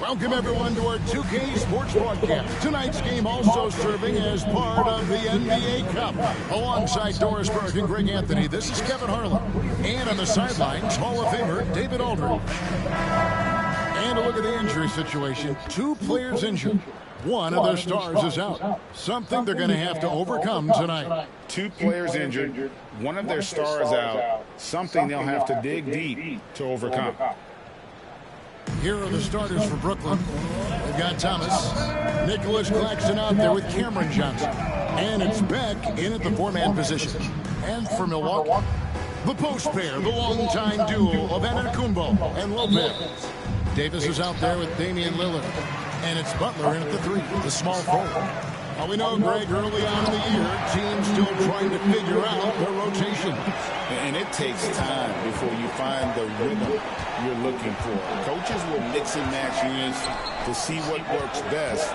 Welcome, everyone, to our 2K Sports broadcast. Tonight's game also serving as part of the NBA Cup. Alongside Doris Burke and Greg Anthony, this is Kevin Harlan. And on the sidelines, Hall of Famer David Aldridge. And a look at the injury situation. 2 players injured. One of their stars is out. Something they're going to have to overcome tonight. 2 players injured. One of their stars out. Something they'll have to dig deep to overcome. Here are the starters for Brooklyn. They've got Thomas, Nicholas Claxton out there with Cameron Johnson. And it's Beck in at the 4-man position. And for Milwaukee, the post pair, the longtime duo of Antetokounmpo and Lopez. Davis is out there with Damian Lillard. And it's Butler in at the 3, the small forward. Now we know, Greg, early on in the year, teams still trying to figure out their rotation. And it takes time before you find the rhythm you're looking for. Coaches will mix and match units to see what works best,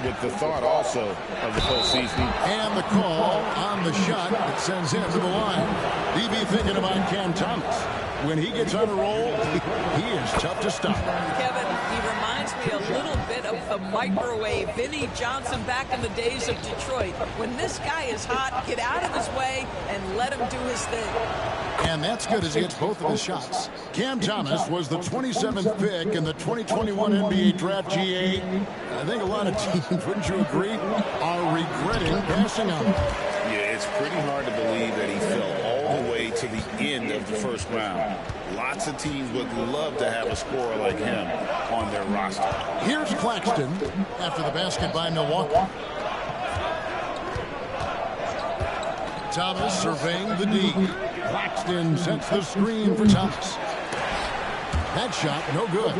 with the thought also of the postseason. And the call on the shot that sends him to the line. He be thinking about Cam Thomas. When he gets on a roll, he is tough to stop. Kevin, he reminds me a little bit of the microwave Vinnie Johnson back in the days of Detroit. When this guy is hot, get out of his way and let him do his thing. And that's good as he hits both of his shots. Cam Thomas was the 27th pick in the 2021 NBA Draft GA. I think a lot of teams, wouldn't you agree, are regretting passing on him. Yeah, it's pretty hard to believe that he fell all the way to the end of the first round. Lots of teams would love to have a scorer like him on their roster. Here's Claxton after the basket by Milwaukee. Thomas surveying the D. Claxton sets the screen for Thomas. That shot, no good.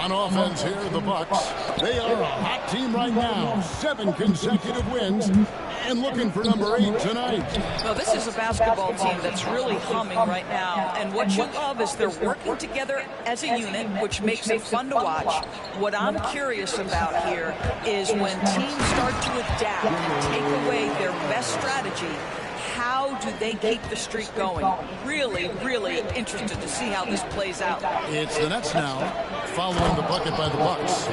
On offense here, the Bucks. They are a hot team right now. 7 consecutive wins. And looking for number 8 tonight. Well, this is a basketball team that's really humming right now. And what you love is they're working together as a unit, which makes it fun to watch. What I'm curious about here is when teams start to adapt and take away their best strategy, how do they keep the streak going? Really, really interested to see how this plays out. It's the Nets now, following the bucket by the Bucks.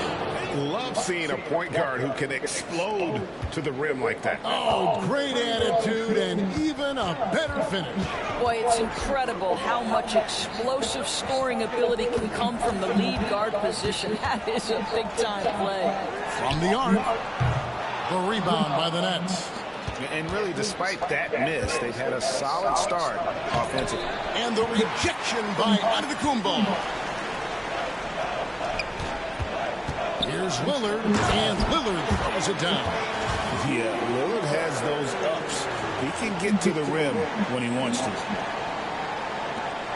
Love seeing a point guard who can explode to the rim like that. Oh, great attitude and even a better finish. Boy, it's incredible how much explosive scoring ability can come from the lead guard position. That is a big-time play. From the arc, the rebound by the Nets. And really, despite that miss, they've had a solid start offensively. And the rejection by Antetokounmpo. Here's Lillard, and Lillard throws it down. Yeah, Lillard has those ups. He can get to the rim when he wants to.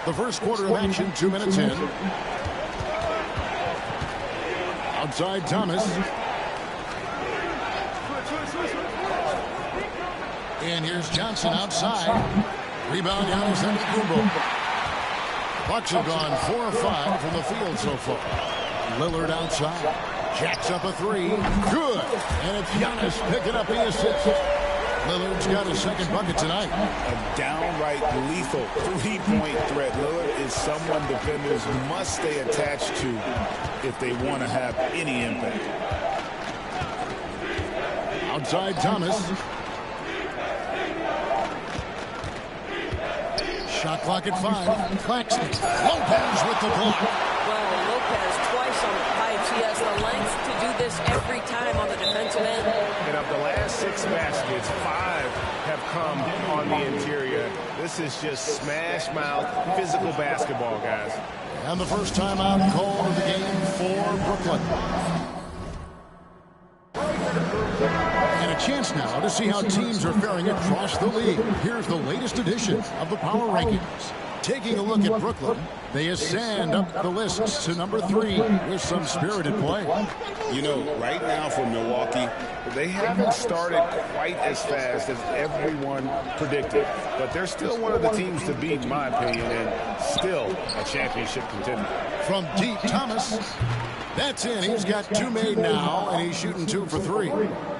The first quarter of action, 2 minutes in. Outside Thomas. And here's Johnson outside. Rebound down to Antetokounmpo. Bucks have gone 4 of 5 from the field so far. Lillard outside. Jacks up a 3. Good. And it's Giannis picking up the assist. Lillard's got his second bucket tonight. A downright lethal 3-point threat. Lillard is someone defenders must stay attached to if they want to have any impact. Outside Thomas. Shot clock at 5. Claxton. Lopez with the block. Well, Lopez twice on the pipes. He has the length to do this every time on the defensive end. And of the last 6 baskets, 5 have come on the interior. This is just smash mouth physical basketball, guys. And the first time out call of the game for Brooklyn. And a chance now to see how teams are faring across the league. Here's the latest edition of the Power Rankings. Taking a look at Brooklyn, they ascend up the list to number 3 with some spirited play. You know, right now for Milwaukee, they haven't started quite as fast as everyone predicted. But they're still one of the teams to beat, in my opinion, and still a championship contender. From deep, Thomas. That's in. He's got 2 made now, and he's shooting 2 for 3.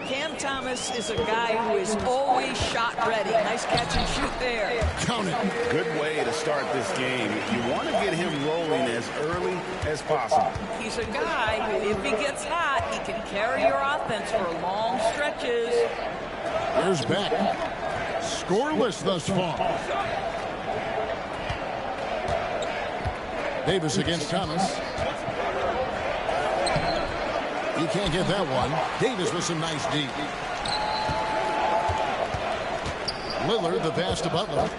Cam Thomas is a guy who is always shot ready. Nice catch and shoot there. Count it. Good way to start this game. You want to get him rolling as early as possible. He's a guy who, if he gets hot, he can carry your offense for long stretches. Here's Beck. Scoreless thus far. Davis against Thomas. He can't get that one. Davis with some nice deep. Lillard, the pass to Butler.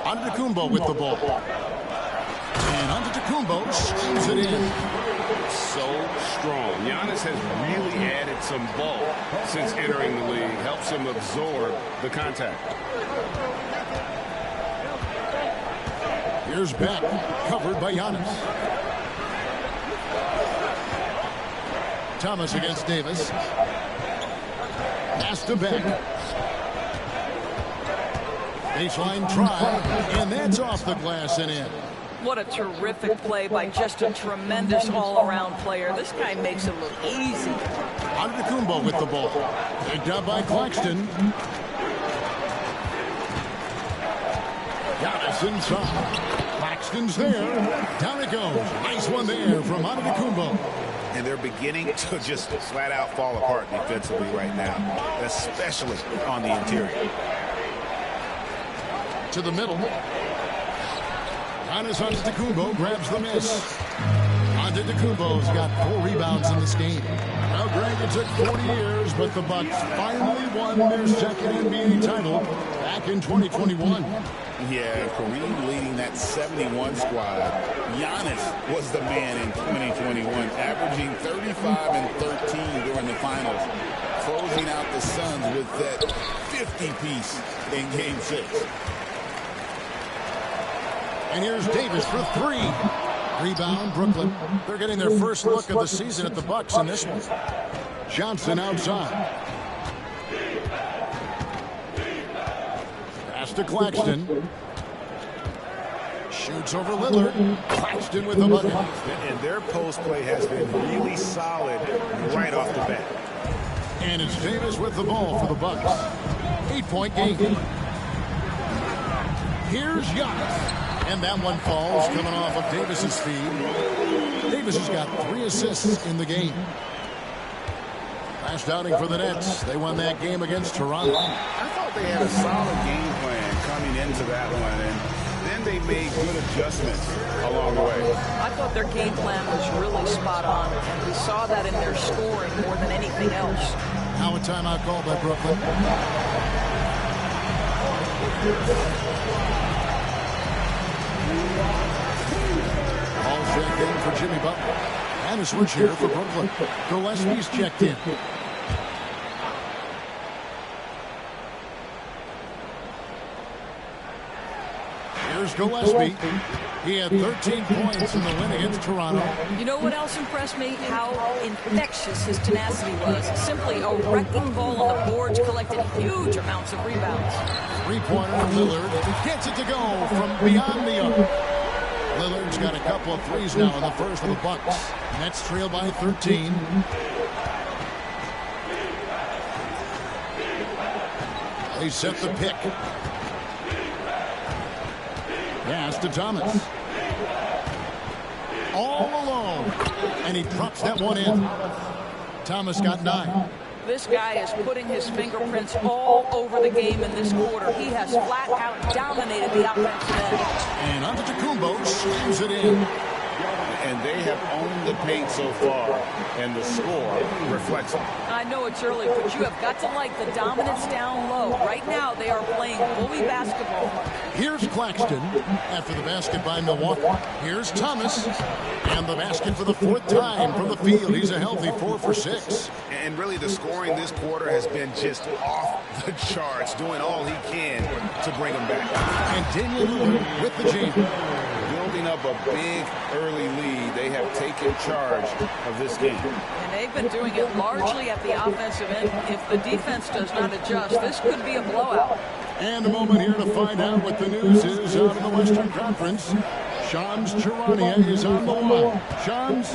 Antetokounmpo with the ball. And Antetokounmpo slams it in. So strong. Giannis has really added some bulk since entering the league. Helps him absorb the contact. Here's Beck, covered by Giannis. Thomas against Davis. Pass to Beck. Baseline try, and that's off the glass and in. What a terrific play by just a tremendous all-around player. This guy makes it look easy. Antetokounmpo with the ball. Picked up by Claxton. Giannis inside. Claxton's there. Down it goes. Nice one there from Antetokounmpo. And they're beginning to just flat out fall apart defensively right now, especially on the interior. To the middle. Giannis Antetokounmpo grabs the miss. Antetokounmpo's got 4 rebounds in this game. Well, Greg, it took 40 years, but the Bucks finally won their second NBA title back in 2021. Yeah, Kareem leading that 71 squad. Giannis was the man in 2021, averaging 35 and 13 during the finals, closing out the Suns with that 50-piece in Game 6. And here's Davis for 3. Rebound, Brooklyn. They're getting their first look of the season at the Bucks in this one. Johnson outside. Pass to Claxton. Shoots over Lillard. Claxton with the bucket. And their post play has been really solid right off the bat. And it's Davis with the ball for the Bucks. 8-point game. Here's Giannis. And that one falls coming off of Davis's feed. Davis has got 3 assists in the game. Last outing for the Nets. They won that game against Toronto. I thought they had a solid game plan coming into that one, and then they made good adjustments along the way. I thought their game plan was really spot on, and we saw that in their scoring more than anything else. Now a timeout called by Brooklyn. All checked in for Jimmy Butler. And a switch here for Brooklyn. Gillespie's checked in. Here's Gillespie. He had 13 points in the win against Toronto. You know what else impressed me? How infectious his tenacity was. Simply a wrecking ball on the boards, collected huge amounts of rebounds. Three-pointer, Lillard gets it to go from beyond the arc. Lillard's got a couple of threes now in the first for the Bucks. Nets trail by 13. They set the pick. Pass to Thomas. All alone. And he drops that one in. Thomas got 9. This guy is putting his fingerprints all over the game in this quarter. He has flat out dominated the offensive end. And Antetokounmpo slams it in. And they have owned the paint so far, and the score reflects it. I know it's early, but you have got to like the dominance down low. Right now, they are playing bully basketball. Here's Claxton after the basket by Milwaukee. Here's Thomas. And the basket for the 4th time from the field. He's a healthy 4 for 6. And really, the scoring this quarter has been just off the charts, doing all he can to bring them back. And Damian Lillard with the jam. Building up a big early lead, they have taken charge of this game. And they've been doing it largely at the offensive end. If the defense does not adjust, this could be a blowout. And a moment here to find out what the news is out in the Western Conference. Shams Charania is on the line. Shams,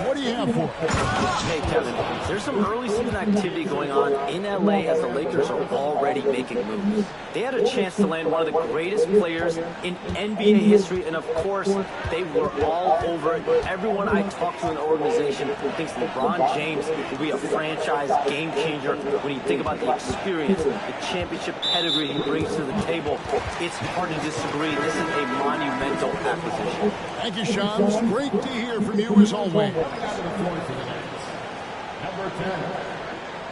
what do you have for us? Hey, Kevin, there's some early season activity going on in LA as the Lakers are already making moves. They had a chance to land one of the greatest players in NBA history, and of course, they were all over it. Everyone I talked to in the organization thinks LeBron James will be a franchise game changer. When you think about the experience, the championship pedigree he brings to the table, it's hard to disagree. This is a monumental acquisition. Thank you, Shams. Great to hear from you as always. Number 10.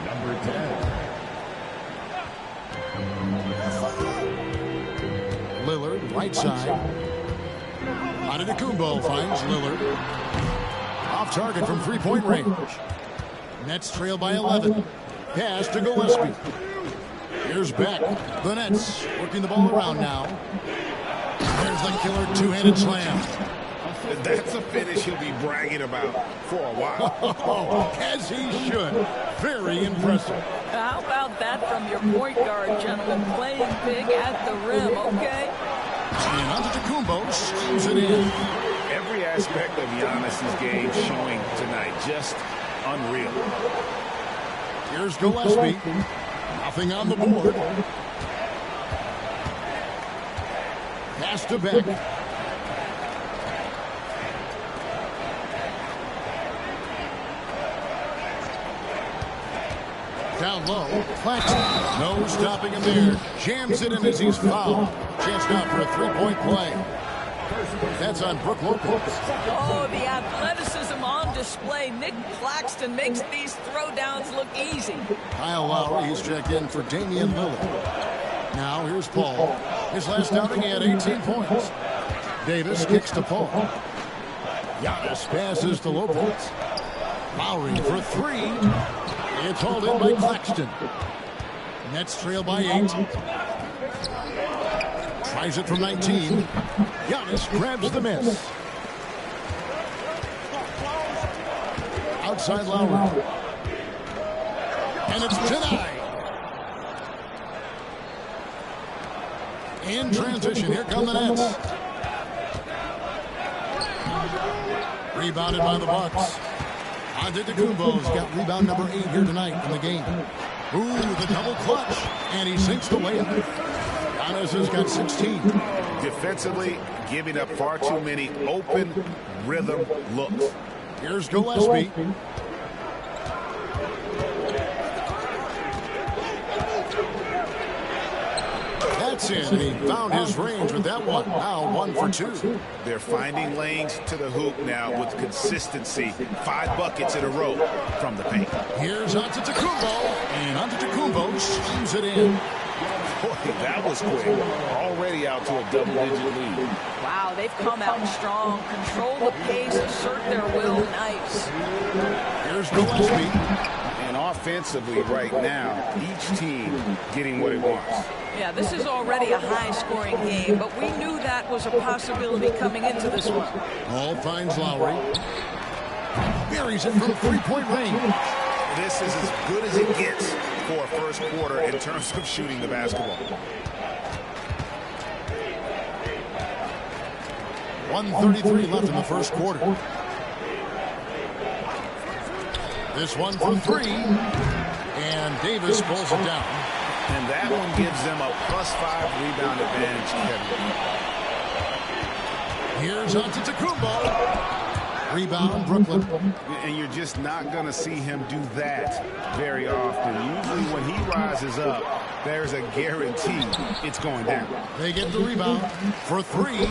Number 10. Lillard, right side. Antetokounmpo finds Lillard. Off target from three-point range. Nets trail by 11. Pass to Gillespie. Here's Beck. The Nets working the ball around now. There's the killer two-handed slam. That's a finish he'll be bragging about for a while. As he should. Very impressive. How about that from your point guard, gentlemen? Playing big at the rim, okay? And Antetokounmpo slams it in. Every aspect of Giannis's game showing tonight. Just unreal. Here's Gillespie. Nothing on the board. Pass to Beck. Down low. Claxton. No stopping him there. Jams it in as he's fouled. Chance now for a three-point play. That's on Brook Lopez. Oh, the athleticism on display. Nick Claxton makes these throwdowns look easy. Kyle Lowry, he's checked in for Damian Lillard. Now here's Paul. His last outing, he had 18 points. Davis kicks to Paul. Giannis passes to Lopez. Lowry for three. It's hauled in by Claxton. Nets trail by 8. Tries it from 19. Giannis grabs the miss. Outside Lowry. And it's denied. In transition, here come the Nets. Rebounded by the Bucks. Antetokounmpo's got rebound number 8 here tonight in the game. Ooh, the double clutch. And he sinks the layup. Giannis has got 16. Defensively, giving up far too many open rhythm looks. Here's Gillespie. That's it, and he found his range with that one. Now 1 for 2. They're finding lanes to the hoop now with consistency. 5 buckets in a row from the paint. Here's Antetokounmpo, and Antetokounmpo slams it in. Boy, that was quick. Already out to a double-digit lead. Wow, they've come out strong. Control the pace, assert their will. Nice. Here's Gillespie. And offensively right now, each team getting what it wants. Yeah, this is already a high-scoring game, but we knew that was a possibility coming into this one. Hall finds Lowry. Buries it from three-point range. This is as good as it gets for a first quarter in terms of shooting the basketball. 1:33 left in the first quarter. This one for 3. And Davis pulls it down. And that one gives them a +5 rebound advantage, Kevin. Here's Antetokounmpo. Rebound, Brooklyn. And you're just not going to see him do that very often. Usually when he rises up, there's a guarantee it's going down. They get the rebound for 3.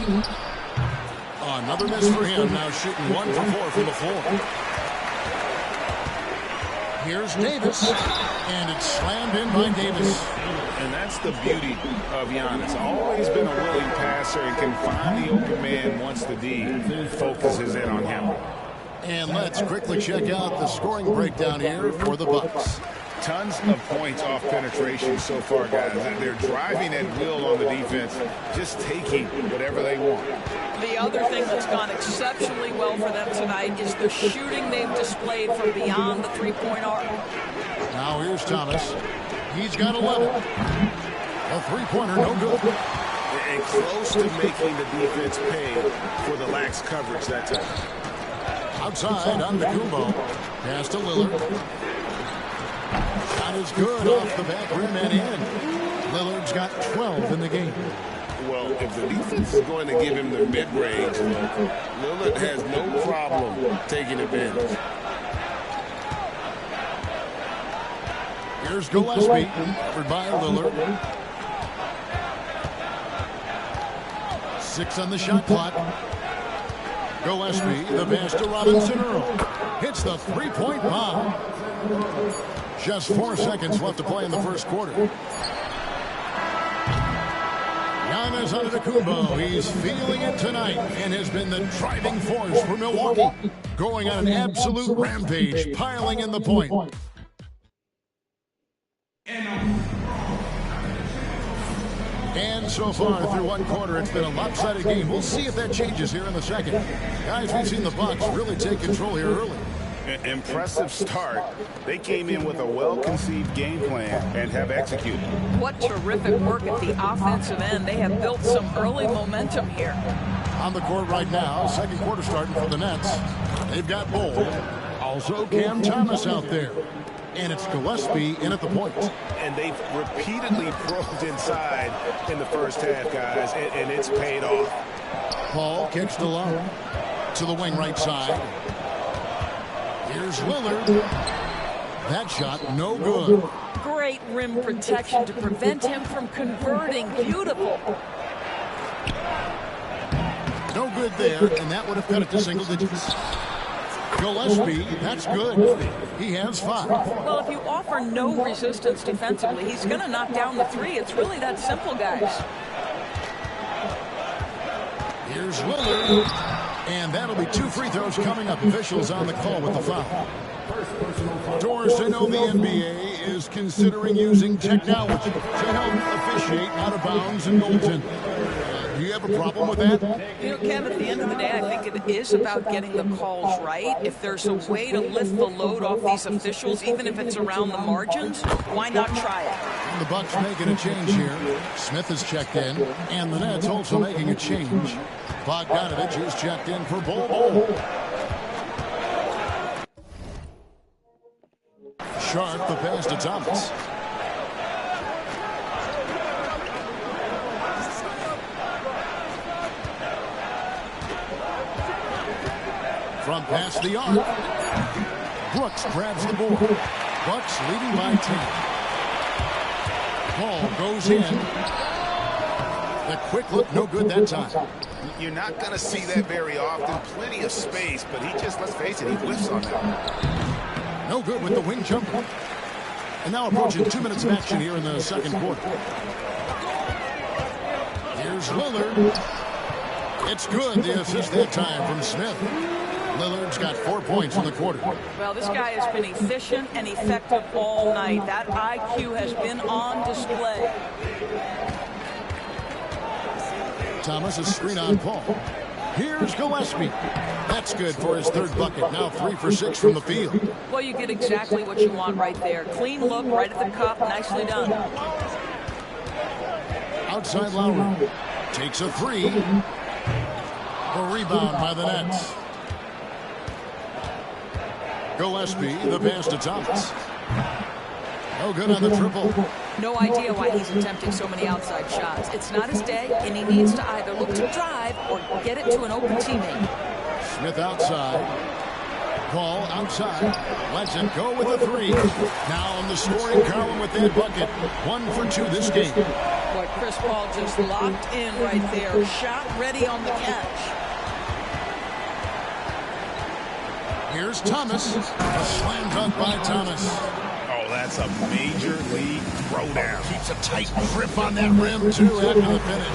Another miss for him. Now shooting 1 for 4 from the floor. Here's Davis. And it's slammed in by Davis. And that's the beauty of Giannis. Always been a willing passer and can find the open man once the D focuses in on him. And let's quickly check out the scoring breakdown here for the Bucks. Tons of points off penetration so far, guys. They're driving at will on the defense, just taking whatever they want. The other thing that's gone exceptionally well for them tonight is the shooting they've displayed from beyond the three-point arc. Now here's Thomas. He's got 11. A three-pointer, no good. and close to making the defense pay for the lax coverage that time. Outside on the Kumbo. Pass to Lillard. Shot is good off the back rim and in. Lillard's got 12 in the game. Well, if the defense is going to give him the mid-range, Lillard has no problem taking advantage. Here's Gillespie, covered by Lillard. 6 on the shot clock. Gillespie, the pass to Robinson Earl. Hits the three-point bomb. Just 4 seconds left to play in the first quarter. Giannis Antetokounmpo, he's feeling it tonight and has been the driving force for Milwaukee. Going on an absolute rampage, piling in the point. And so far through one quarter, it's been a lopsided game. We'll see if that changes here in the second. Guys, we've seen the Bucks really take control here early. Impressive start. They came in with a well-conceived game plan and have executed. What terrific work at the offensive end. They have built some early momentum here. On the court right now, second quarter starting for the Nets. They've got Bull. Also Cam Thomas out there. And it's Gillespie in at the point. And they've repeatedly probed inside in the first half, guys, and it's paid off. Paul kicks to low. To the wing right side. Here's Lillard. That shot, no good. Great rim protection to prevent him from converting. Beautiful. No good there, and that would have cut it to single digits. Gillespie, that's good. He has 5. Well, if you offer no resistance defensively, he's going to knock down the 3. It's really that simple, guys. Here's Lillard. And that'll be 2 free throws coming up. Officials on the call with the foul. Doris, I know the NBA is considering using technology to help officiate out of bounds and goaltending. Do you have a problem with that? You know, Kev, at the end of the day, I think it is about getting the calls right. If there's a way to lift the load off these officials, even if it's around the margins, why not try it? And the Bucks making a change here. Smith has checked in, and the Nets also making a change. Bogdanovich is checked in for Bol. Sharp, the pass to Thomas. From past the arc. Brooks grabs the board. Bucks leading by 10. Ball goes in. The quick look, no good that time. You're not going to see that very often. Plenty of space, but he just, let's face it, he whiffs on that. No good with the wing jumper. And now approaching 2 minutes of action here in the second quarter. Here's Lillard. It's good, the assist that time from Smith. Lillard's got 4 points in the quarter. Well, this guy has been efficient and effective all night. That IQ has been on display. Thomas is screen on Paul. Here's Gillespie. That's good for his 3rd bucket. Now 3 for 6 from the field. Well, you get exactly what you want right there. Clean look, right at the cup. Nicely done. Outside Lowry. Takes a 3. A rebound by the Nets. Gillespie, the pass to Thomas. No good on the triple. No idea why he's attempting so many outside shots. It's not his day, and he needs to either look to drive or get it to an open teammate. Smith outside. Paul outside. Lets it go with a 3. Now on the scoring column with that bucket. 1 for 2 this game. Boy, Chris Paul just locked in right there. Shot ready on the catch. Here's Thomas. A slam dunk by Thomas. Oh, that's a major league throwdown. Keeps a tight grip on that rim, too, after the finish.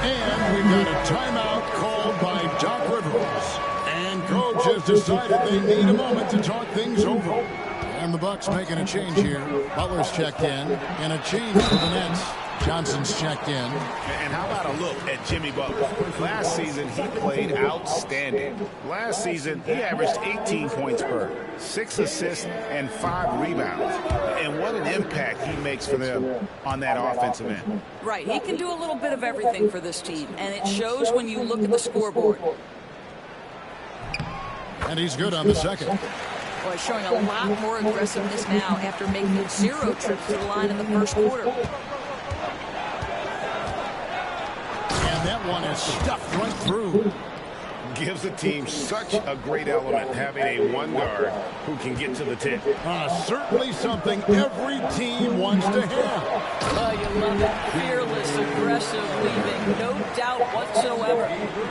And we've got a timeout called by Doc Rivers. And coach has decided they need a moment to talk things over. And the Bucks making a change here. Butler's checked in. And a change for the Nets. Johnson's checked in. And how about a look at Jimmy Butler? Last season, he played outstanding. Last season, he averaged 18 points per, 6 assists, and 5 rebounds. And what an impact he makes for them on that offensive end. Right. He can do a little bit of everything for this team, and it shows when you look at the scoreboard. And he's good on the second. Boy, showing a lot more aggressiveness now after making 0 trips to the line in the first quarter. That one is stuffed right through. Gives the team such a great element having a one guard who can get to the tip. Certainly something every team wants to have. Oh, you love it. Fearless, aggressive, leaving no doubt whatsoever.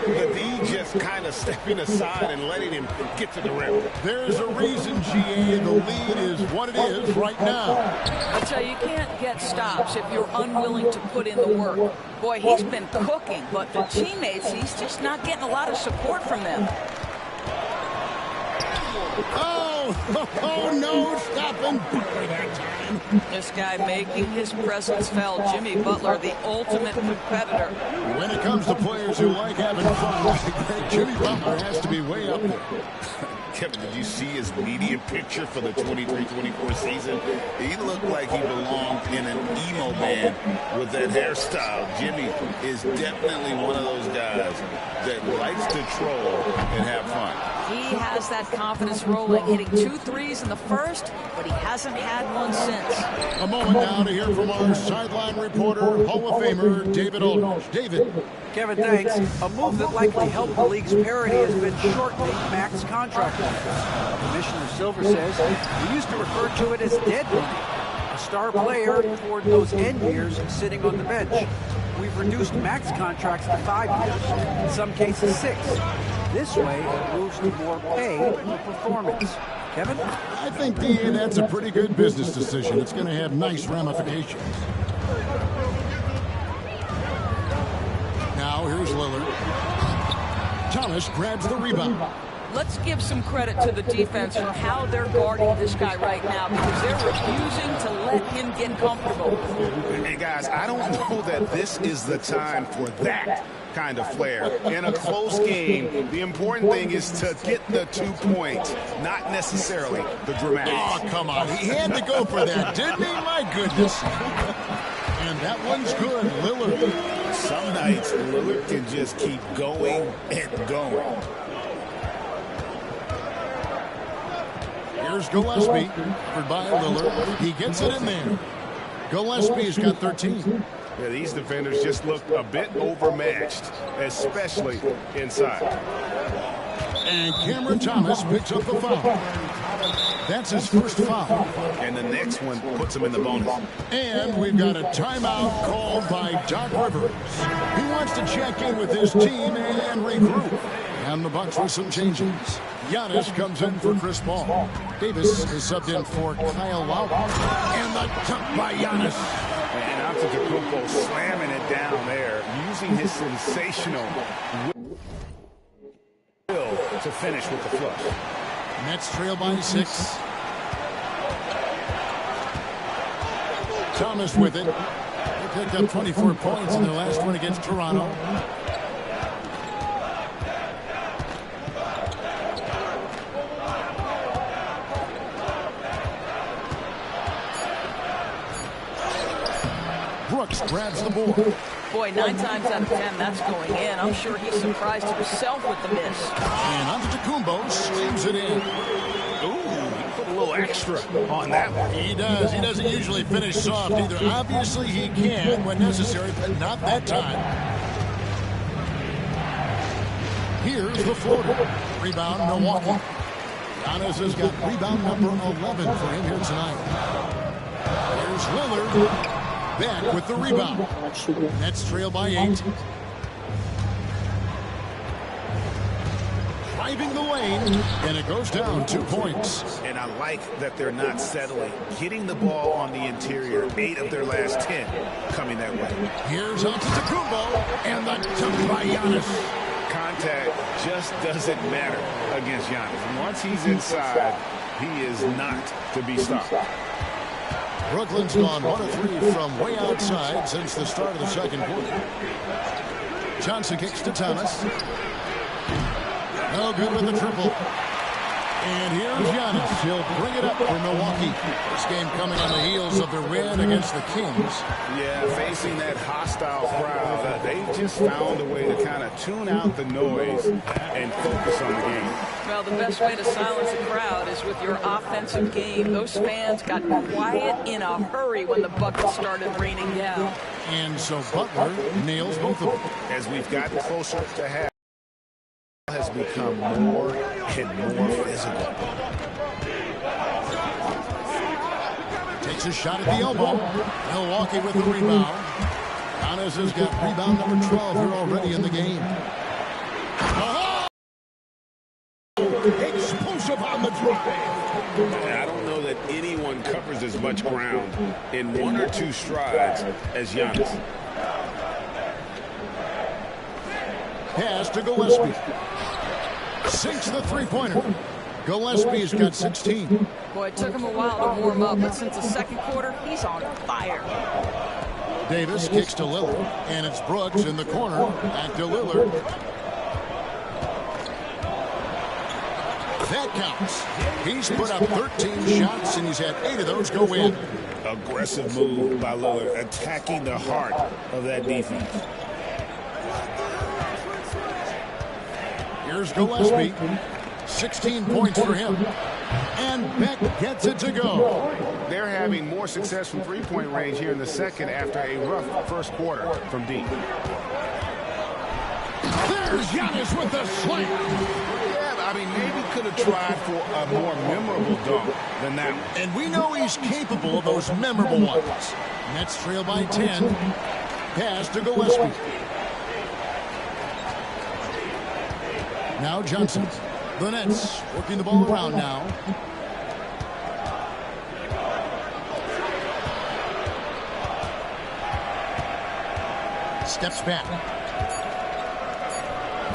The D just kind of stepping aside and letting him get to the rim. There's a reason, GA, the lead is what it is right now. I tell you can't get stops if you're unwilling to put in the work. Boy, he's been cooking, but the teammates, he's just not getting a lot of support from them. Oh, no, stopping Butler that time. This guy making his presence felt. Jimmy Butler, the ultimate competitor. When it comes to players who like having fun, Jimmy Butler has to be way up there. Kevin, did you see his media picture for the 23-24 season? He looked like he belonged in an emo band with that hairstyle. Jimmy is definitely one of those guys that likes to troll and have fun. He has that confidence rolling, hitting 2 threes in the first, but he hasn't had one since. A moment now to hear from our sideline reporter, Hall of Famer David Aldridge. David. Kevin, thanks. A move that likely helped the league's parity has been shortening max contract limits. Commissioner Silver says he used to refer to it as dead money, a star player toward those end years sitting on the bench. We've reduced max contracts to 5 years, in some cases 6. This way, it moves to more pay for performance. Kevin? I think, DA, that's a pretty good business decision. It's going to have nice ramifications. Now, here's Lillard. Thomas grabs the rebound. Let's give some credit to the defense for how they're guarding this guy right now, because they're refusing to let him get comfortable. Hey, guys, I don't know that this is the time for that kind of flair. In a close game, the important thing is to get the 2 points, not necessarily the dramatics. Oh, come on. He had to go for that, didn't he? My goodness. And that one's good, Lillard. Some nights, Lillard can just keep going and going. Here's Gillespie, covered by Lillard. He gets it in there. Gillespie's got 13. Yeah, these defenders just look a bit overmatched, especially inside. And Cameron Thomas picks up the foul. That's his first foul. And the next one puts him in the bonus. And we've got a timeout called by Doc Rivers. He wants to check in with his team and regroup. And the Bucks with some changes. Giannis comes in for Chris Paul. Davis is subbed in for Kyle Lowry. And the dunk by Giannis. And Antetokounmpo slamming it down there, using his sensational will to finish with the flush. Nets trail by 6. Thomas with it. They picked up 24 points in their last one against Toronto. Brooks grabs the board. Boy, 9 times out of 10, that's going in. I'm sure he's surprised himself with the miss. And Antetokounmpo slams it in. Ooh, he put a little extra on that one. He does. He doesn't usually finish soft either. Obviously, he can when necessary, but not that time. Here's the floater. Rebound, Milwaukee. Giannis has got rebound number 11 for him here tonight. Here's Lillard. Back with the rebound. Nets trail by 8. Driving the lane, and it goes down 2 points. And I like that they're not settling. Getting the ball on the interior, 8 of their last 10 coming that way. Here's Antetokounmpo, and the dunk by Giannis. contact just doesn't matter against Giannis. Once he's inside, he is not to be stopped. Brooklyn's gone 1 of 3 from way outside since the start of the second quarter. Johnson kicks to Thomas. No good with the triple. And here's Giannis. He'll bring it up for Milwaukee. This game coming on the heels of the win against the Kings. Yeah, facing that hostile crowd, they've just found a way to kind of tune out the noise and focus on the game. Well, the best way to silence a crowd is with your offensive game. Those fans got quiet in a hurry when the buckets started raining down. And so Butler nails both of them. As we've gotten closer to half, has become more and more physical. Takes a shot at the elbow. Milwaukee with the rebound. Giannis has got rebound number 12 here already in the game. Oh! Explosive on the drive. I don't know that anyone covers as much ground in 1 or 2 strides as Giannis. Pass to Gillespie. Sinks the three-pointer. Gillespie's got 16. Boy, it took him a while to warm up, but since the second quarter, he's on fire. Davis kicks to Lillard, and it's Brooks in the corner. Back to Lillard. That counts. He's put up 13 shots, and he's had 8 of those go in. Aggressive move by Lillard, attacking the heart of that defense. Here's Gillespie. 16 points for him. And Beck gets it to go. They're having more success from three-point range here in the second after a rough first quarter from deep. There's Giannis with the slam. Yeah, I mean, maybe could have tried for a more memorable dunk than that one. And we know he's capable of those memorable ones. Nets trail by 10. Pass to Gillespie. Now Johnson. The Nets working the ball around now. Steps back.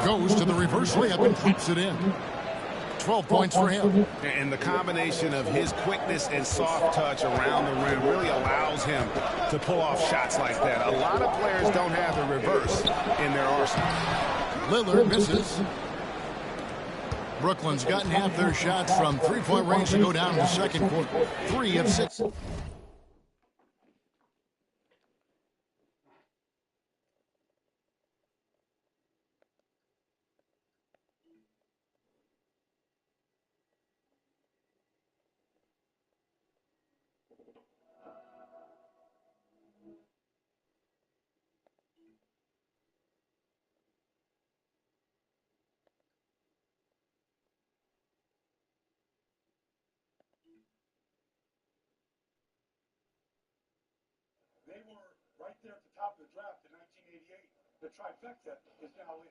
Goes to the reverse layup and drops it in. 12 points for him. And the combination of his quickness and soft touch around the rim really allows him to pull off shots like that. A lot of players don't have the reverse in their arsenal. Lillard misses. Brooklyn's gotten half their shots from three-point range to go down in the second quarter. 3 of 6. They were right there at the top of the draft in 1988. The trifecta is now in.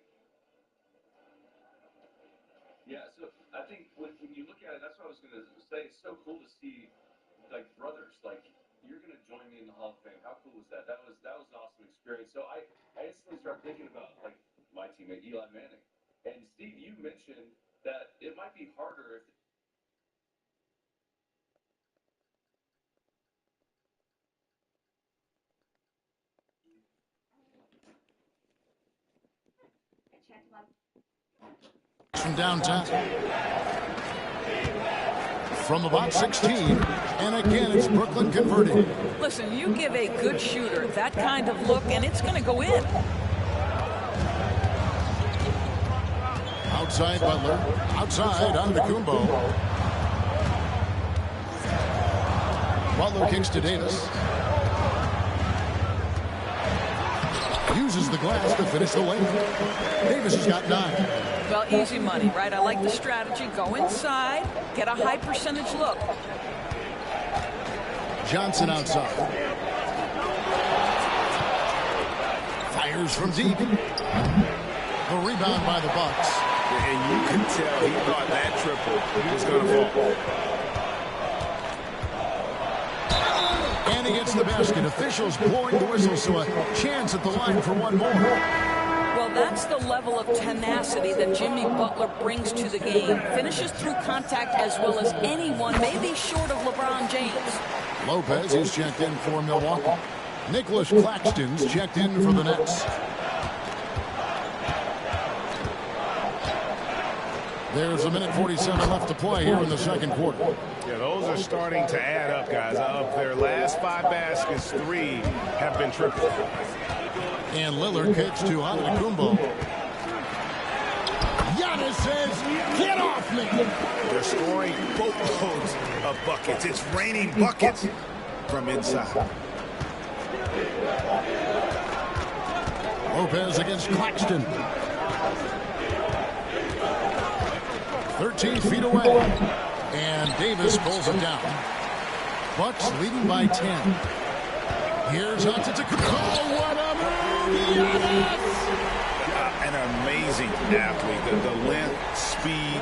Yeah, so I think when you look at it, that's what I was going to say. It's so cool to see, like, brothers. Like, you're going to join me in the Hall of Fame. How cool was that? That was an awesome experience. So I instantly started thinking about, like, my teammate Eli Manning. And Steve, you mentioned that it might be harder if from downtown. From about 16. And again, it's Brooklyn converting. Listen, you give a good shooter that kind of look, and it's going to go in. Outside Butler. Outside Antetokounmpo. Butler kicks to Davis. Uses the glass to finish the lane. Davis has got 9. Well, easy money, right? I like the strategy. Go inside, get a high percentage look. Johnson outside. Fires from deep. The rebound by the Bucks. And you can tell he thought that triple was going to fall. And he hits the basket. Officials blowing the whistle, so a chance at the line for one more. Well, that's the level of tenacity that Jimmy Butler brings to the game. Finishes through contact as well as anyone, maybe short of LeBron James. Lopez is checked in for Milwaukee. Nicholas Claxton's checked in for the Nets. There's 1:47 left to play here in the second quarter. Yeah, those are starting to add up, guys. Of their last 5 baskets, 3 have been triple. And Lillard kicks to Antetokounmpo. Giannis says, "Get off me!" They're scoring boatloads of buckets. It's raining buckets from inside. Lopez against Claxton. 13 feet away. And Davis pulls it down. Bucks leading by 10. Here's Antetokounmpo. Oh, what a move! Giannis! An amazing athlete. The length, speed.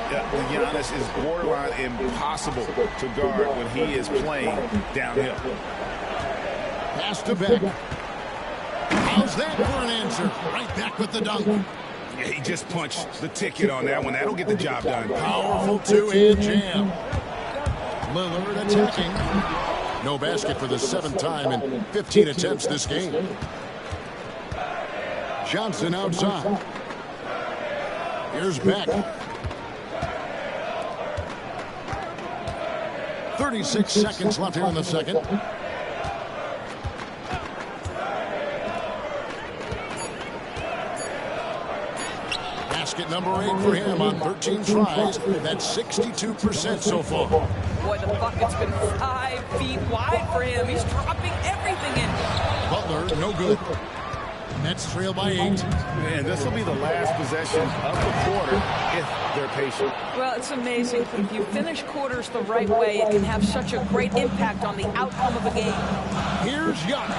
Giannis is borderline impossible to guard when he is playing downhill. Pass to Beck. How's that for an answer? Right back with the dunk. Yeah, he just punched the ticket on that one. That'll get the job done. Powerful two-hand jam. Lillard attacking. No basket for the 7th time in 15 attempts this game. Johnson outside. Here's Beck. 36 seconds left here in the second. Basket number 8 for him on 13 tries. That's 62% so far. Boy, the bucket's been 5 feet wide for him. He's dropping everything in. Butler, no good. Nets trail by 8. And this will be the last possession of the quarter if they're patient. Well, it's amazing. If you finish quarters the right way, it can have such a great impact on the outcome of a game. Here's Giannis.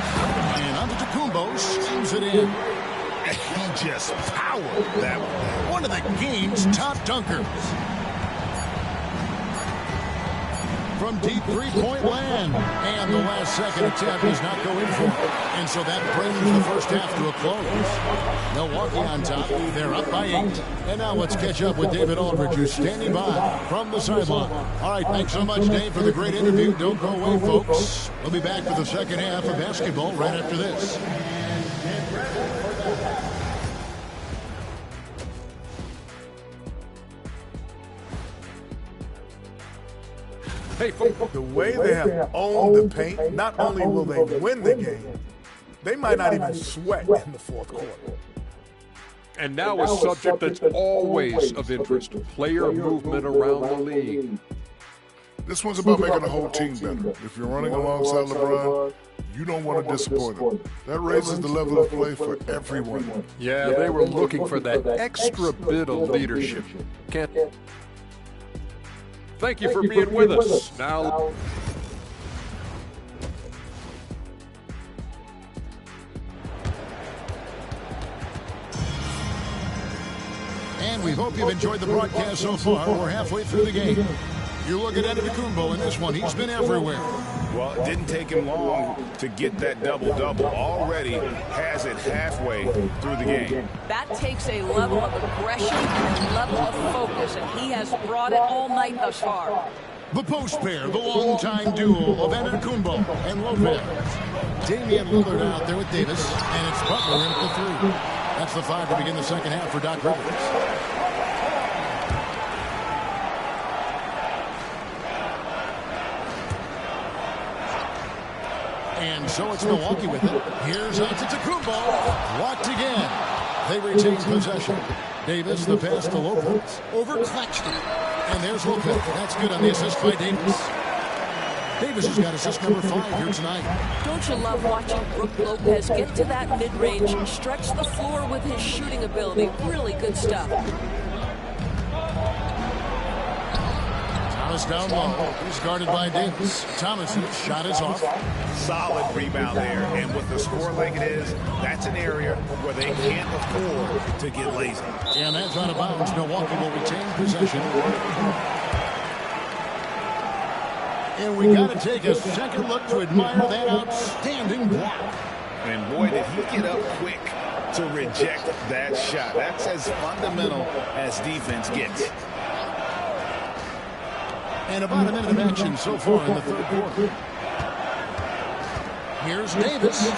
And Antetokounmpo slams it in. He just powered that one. One of the game's top dunkers. From deep three-point land. And the last second attempt does not go in for it. And so that brings the first half to a close. Milwaukee on top. They're up by 8. And now let's catch up with David Aldridge, who's standing by from the sideline. All right, thanks so much, Dave, for the great interview. Don't go away, folks. We'll be back with the second half of basketball right after this. Hey, the way they have owned the paint, not only will they win the game, they might not even sweat in the fourth quarter. And now a subject that's always of interest, player movement around the league. This one's about making the whole team better. If you're running alongside LeBron, you don't want to disappoint him. That raises the level of play for everyone. Yeah, they were looking for that extra bit of leadership. Thank you for being with us. Now, and we hope you've enjoyed the broadcast so far. We're halfway through the game. You look at Antetokounmpo in this one. He's been everywhere. Well, it didn't take him long to get that double-double. Already has it halfway through the game. That takes a level of aggression and a level of focus, and he has brought it all night thus far. The post pair, the long-time duo of Antetokounmpo and Lopez. Damian Lillard out there with Davis, and it's Butler in at the 3. That's the 5 to begin the second half for Doc Rivers. And so it's Milwaukee with it. Here's Antetokounmpo. Blocked again. They retain possession. Davis, the pass to Lopez. Over Claxton. And there's Lopez. That's good on the assist by Davis. Davis has got assist number 5 here tonight. Don't you love watching Brook Lopez get to that mid-range, stretch the floor with his shooting ability? Really good stuff. Thomas down low. He's guarded by Davis. Thomas's shot is off. Solid rebound there. And with the score like it is, that's an area where they can't afford to get lazy. And that's out of bounds. Milwaukee will retain possession. And we got to take a second look to admire that outstanding block. And boy, did he get up quick to reject that shot. That's as fundamental as defense gets. And about a minute of action so far in the third quarter. Here's Davis.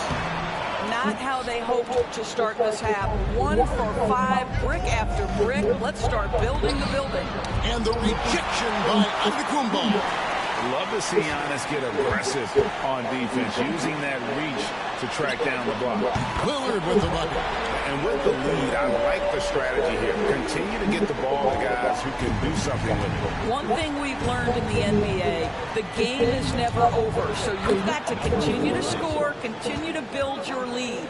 Not how they hoped to start this half. 1 for 5, brick after brick. Let's start building the building. And the rejection by Antetokounmpo. Love to see Giannis get aggressive on defense, using that reach to track down the block. Lillard with the bucket. And with the lead, I like the strategy here. Continue to get the ball to guys who can do something with it. One thing we've learned in the NBA, the game is never over. So you've got to continue to score, continue to build your lead.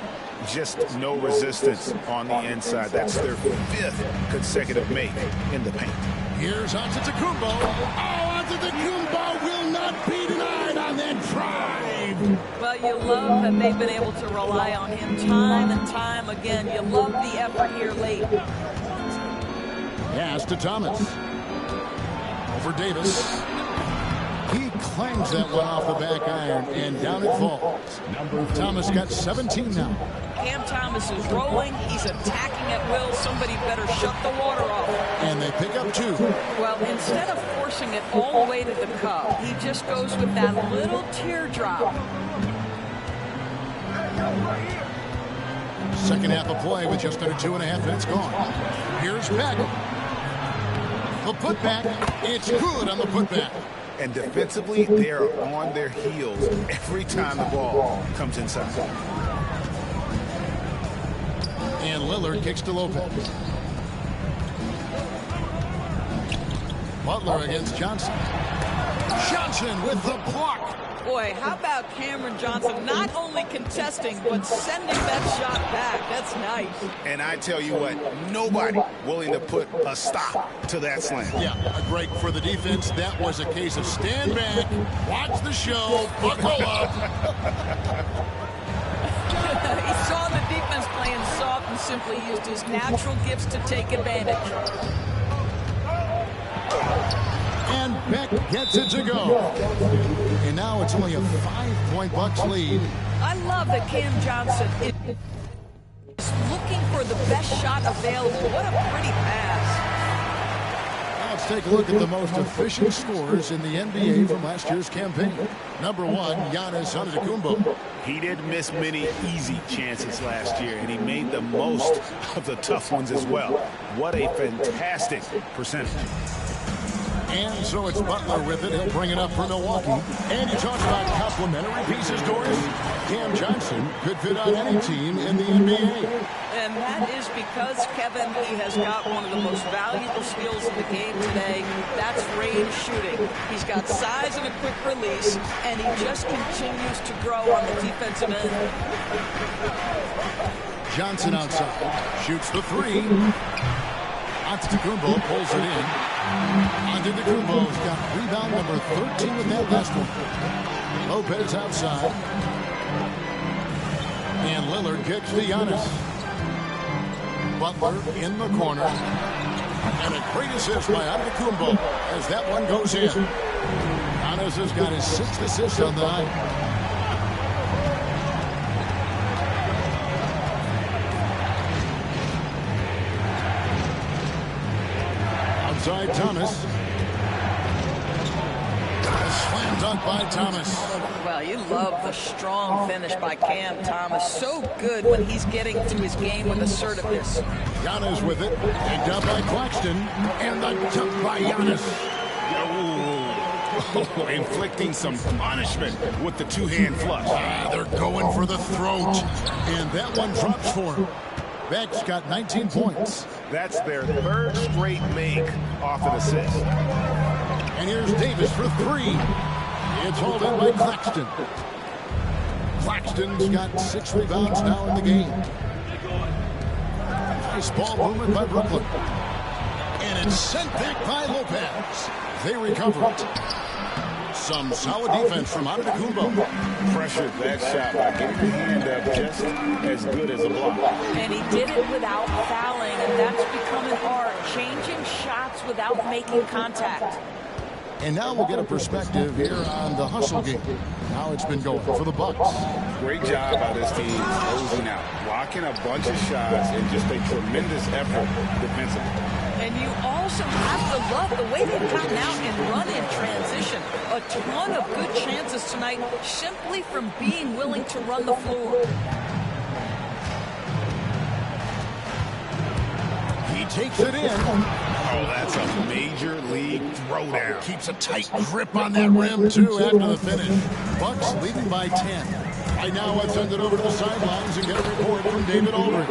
Just no resistance on the inside. That's their 5th consecutive make in the paint. Here's Antetokounmpo. Oh, Antetokounmpo will not be denied on that drive. Well, you love that they've been able to rely on him time and time again. You love the effort here late. Pass to Thomas. Over Davis. He clangs that one off the back iron, and down it falls. Thomas got 17 now. Cam Thomas is rolling. He's attacking at will. Somebody better shut the water off. And they pick up 2. Well, instead of forcing it all the way to the cup, he just goes with that little teardrop. Second half of play with just under 2.5 minutes gone. Here's Beck. The putback. It's good on the putback. And defensively, they are on their heels every time the ball comes inside. And Lillard kicks to Lopez. Butler against Johnson. Johnson with the block. Boy, how about Cameron Johnson not only contesting, but sending that shot back? That's nice. And I tell you what, nobody willing to put a stop to that slam. Yeah, a break for the defense. That was a case of stand back, watch the show, buckle up. He saw the defense playing soft and simply used his natural gifts to take advantage. And Beck gets it to go. And now it's only a 5-point Bucks lead. I love that Cam Johnson is looking for the best shot available. What a pretty pass. Now let's take a look at the most efficient scorers in the NBA from last year's campaign. Number 1, Giannis Antetokounmpo. He didn't miss many easy chances last year, and he made the most of the tough ones as well. What a fantastic percentage. And so it's Butler with it. He'll bring it up for Milwaukee. And you talk about complementary pieces, Doris. Cam Johnson could fit on any team in the NBA. And that is because, Kevin, he has got one of the most valuable skills in the game today. That's range shooting. He's got size and a quick release, and he just continues to grow on the defensive end. Johnson outside. Shoots the 3. Antetokounmpo pulls it in. Antetokounmpo's got rebound number 13 with that last one. Lopez outside. And Lillard kicks to Giannis. Butler in the corner. And a great assist by Antetokounmpo as that one goes in. Giannis has got his 6th assist on the night. Outside Thomas. A slam dunk by Thomas. Well, you love the strong finish by Cam Thomas. So good when he's getting to his game with assertiveness. Giannis with it. Picked up by Claxton. And the dunk by Giannis. Oh, inflicting some punishment with the 2-hand flush. They're going for the throat. And that one drops for him. Beck's got 19 points. That's their 3rd straight make off an assist. And here's Davis for 3. It's hauled in by Claxton. Claxton's got 6 rebounds now in the game. Nice ball movement by Brooklyn. And it's sent back by Lopez. They recover it. Some solid defense from Antetokounmpo. Pressured that shot by getting the hand up just as good as a block. And he did it without fouling, and that's become an art, changing shots without making contact. And now we'll get a perspective here on the hustle game. How it's been going for the Bucks. Great job by this team closing out, blocking a bunch of shots, and just a tremendous effort defensively. And you also have to love the way they've gotten out and run in transition. A ton of good chances tonight simply from being willing to run the floor. He takes it in. Oh, that's a major league throwdown. Keeps a tight grip on that rim, too, after the finish. Bucks leading by 10. Right now, let's send it over to the sidelines and get a report from David Aldridge.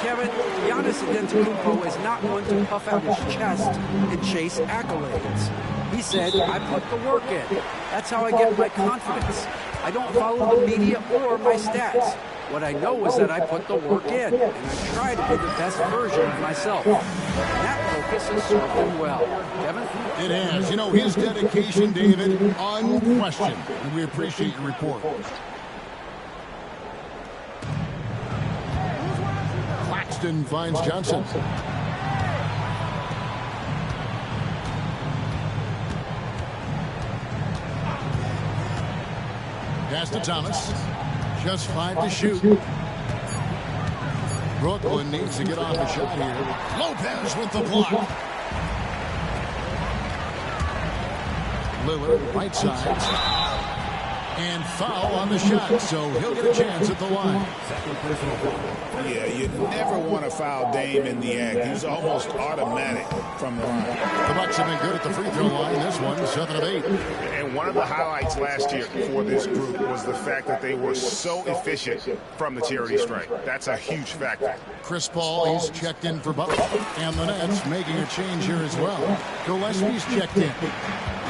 Kevin, Giannis Antetokounmpo is not one to puff out his chest and chase accolades. He said, I put the work in. That's how I get my confidence. I don't follow the media or my stats. What I know is that I put the work in, and I try to be the best version of myself. And that focus has served him well. Kevin? It has. You know, his dedication, David, unquestioned. And we appreciate your report. Claxton finds Johnson. Pass to Thomas. Just 5 to shoot. Brooklyn needs to get off the shot here. Lopez with the block. Lillard, right side. And foul on the shot, so he'll get a chance at the line. Yeah, you never want to foul Dame in the act. He's almost automatic from the line. The Bucks have been good at the free throw line. This one, 7 of 8. And one of the highlights last year for this group was the fact that they were so efficient from the charity stripe. That's a huge factor. Chris Paul, he's checked in for Butler. And the Nets making a change here as well. Gillespie's checked in.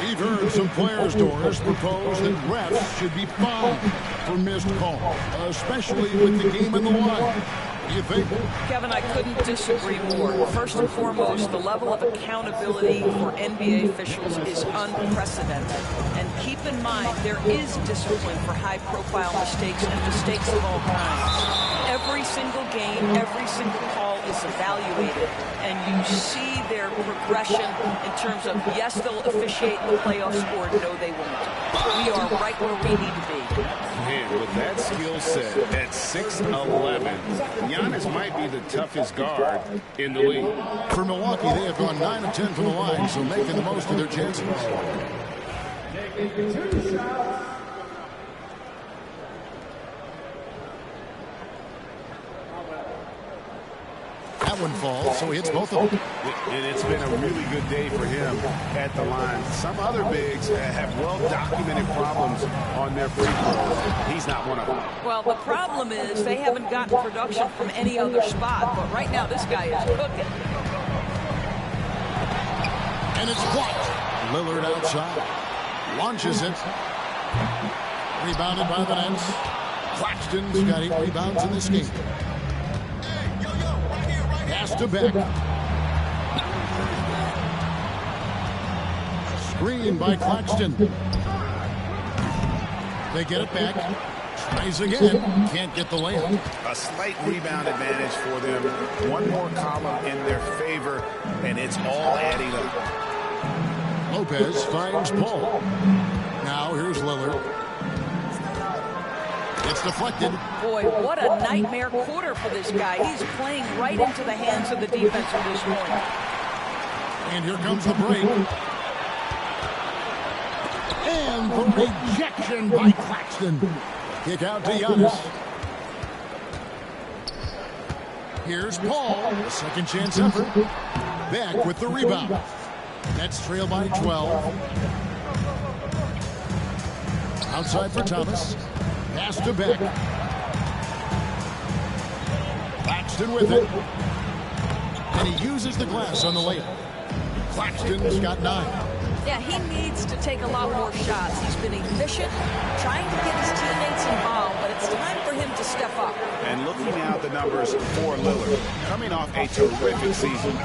We've heard some players' doors propose that refs should be fined for missed calls, especially with the game on the line. What do you think? Kevin, I couldn't disagree more. First and foremost, the level of accountability for NBA officials is unprecedented. And keep in mind, there is discipline for high-profile mistakes and mistakes of all kinds. Every single game, every single call is evaluated, and you see their progression in terms of, yes, they'll officiate in the playoffs, or no, they won't. We are right where we need to be. Man, with that skill set at 6'11", Giannis might be the toughest guard in the league. For Milwaukee, they have gone 9 of 10 from the line, so making the most of their chances. That one falls, so he hits both of them. And it's been a really good day for him at the line. Some other bigs have well-documented problems on their free throws. He's not one of them. Well, the problem is they haven't gotten production from any other spot, but right now this guy is cooking. And it's blocked. Lillard outside. Launches it. Rebounded by the Nets. Claxton's got 8 rebounds in this game. Pass to Beck. Screen by Claxton. They get it back. Tries again. Can't get the layup. A slight rebound advantage for them. One more column in their favor, and it's all adding up. Lopez finds Paul. Now here's Lillard. It's deflected. Boy, what a nightmare quarter for this guy. He's playing right into the hands of the defense at this point. And here comes the break. And the rejection by Claxton. Kick out to Giannis. Here's Paul. Second chance effort. Beck with the rebound. Nets trail by 12. Outside for Thomas. Pass to Beck. Claxton with it. And he uses the glass on the layup. Claxton's got 9. Yeah, he needs to take a lot more shots. He's been efficient, trying to get his teammates involved, but it's time for him to step up. And looking now at the numbers for Lillard, coming off a terrific season.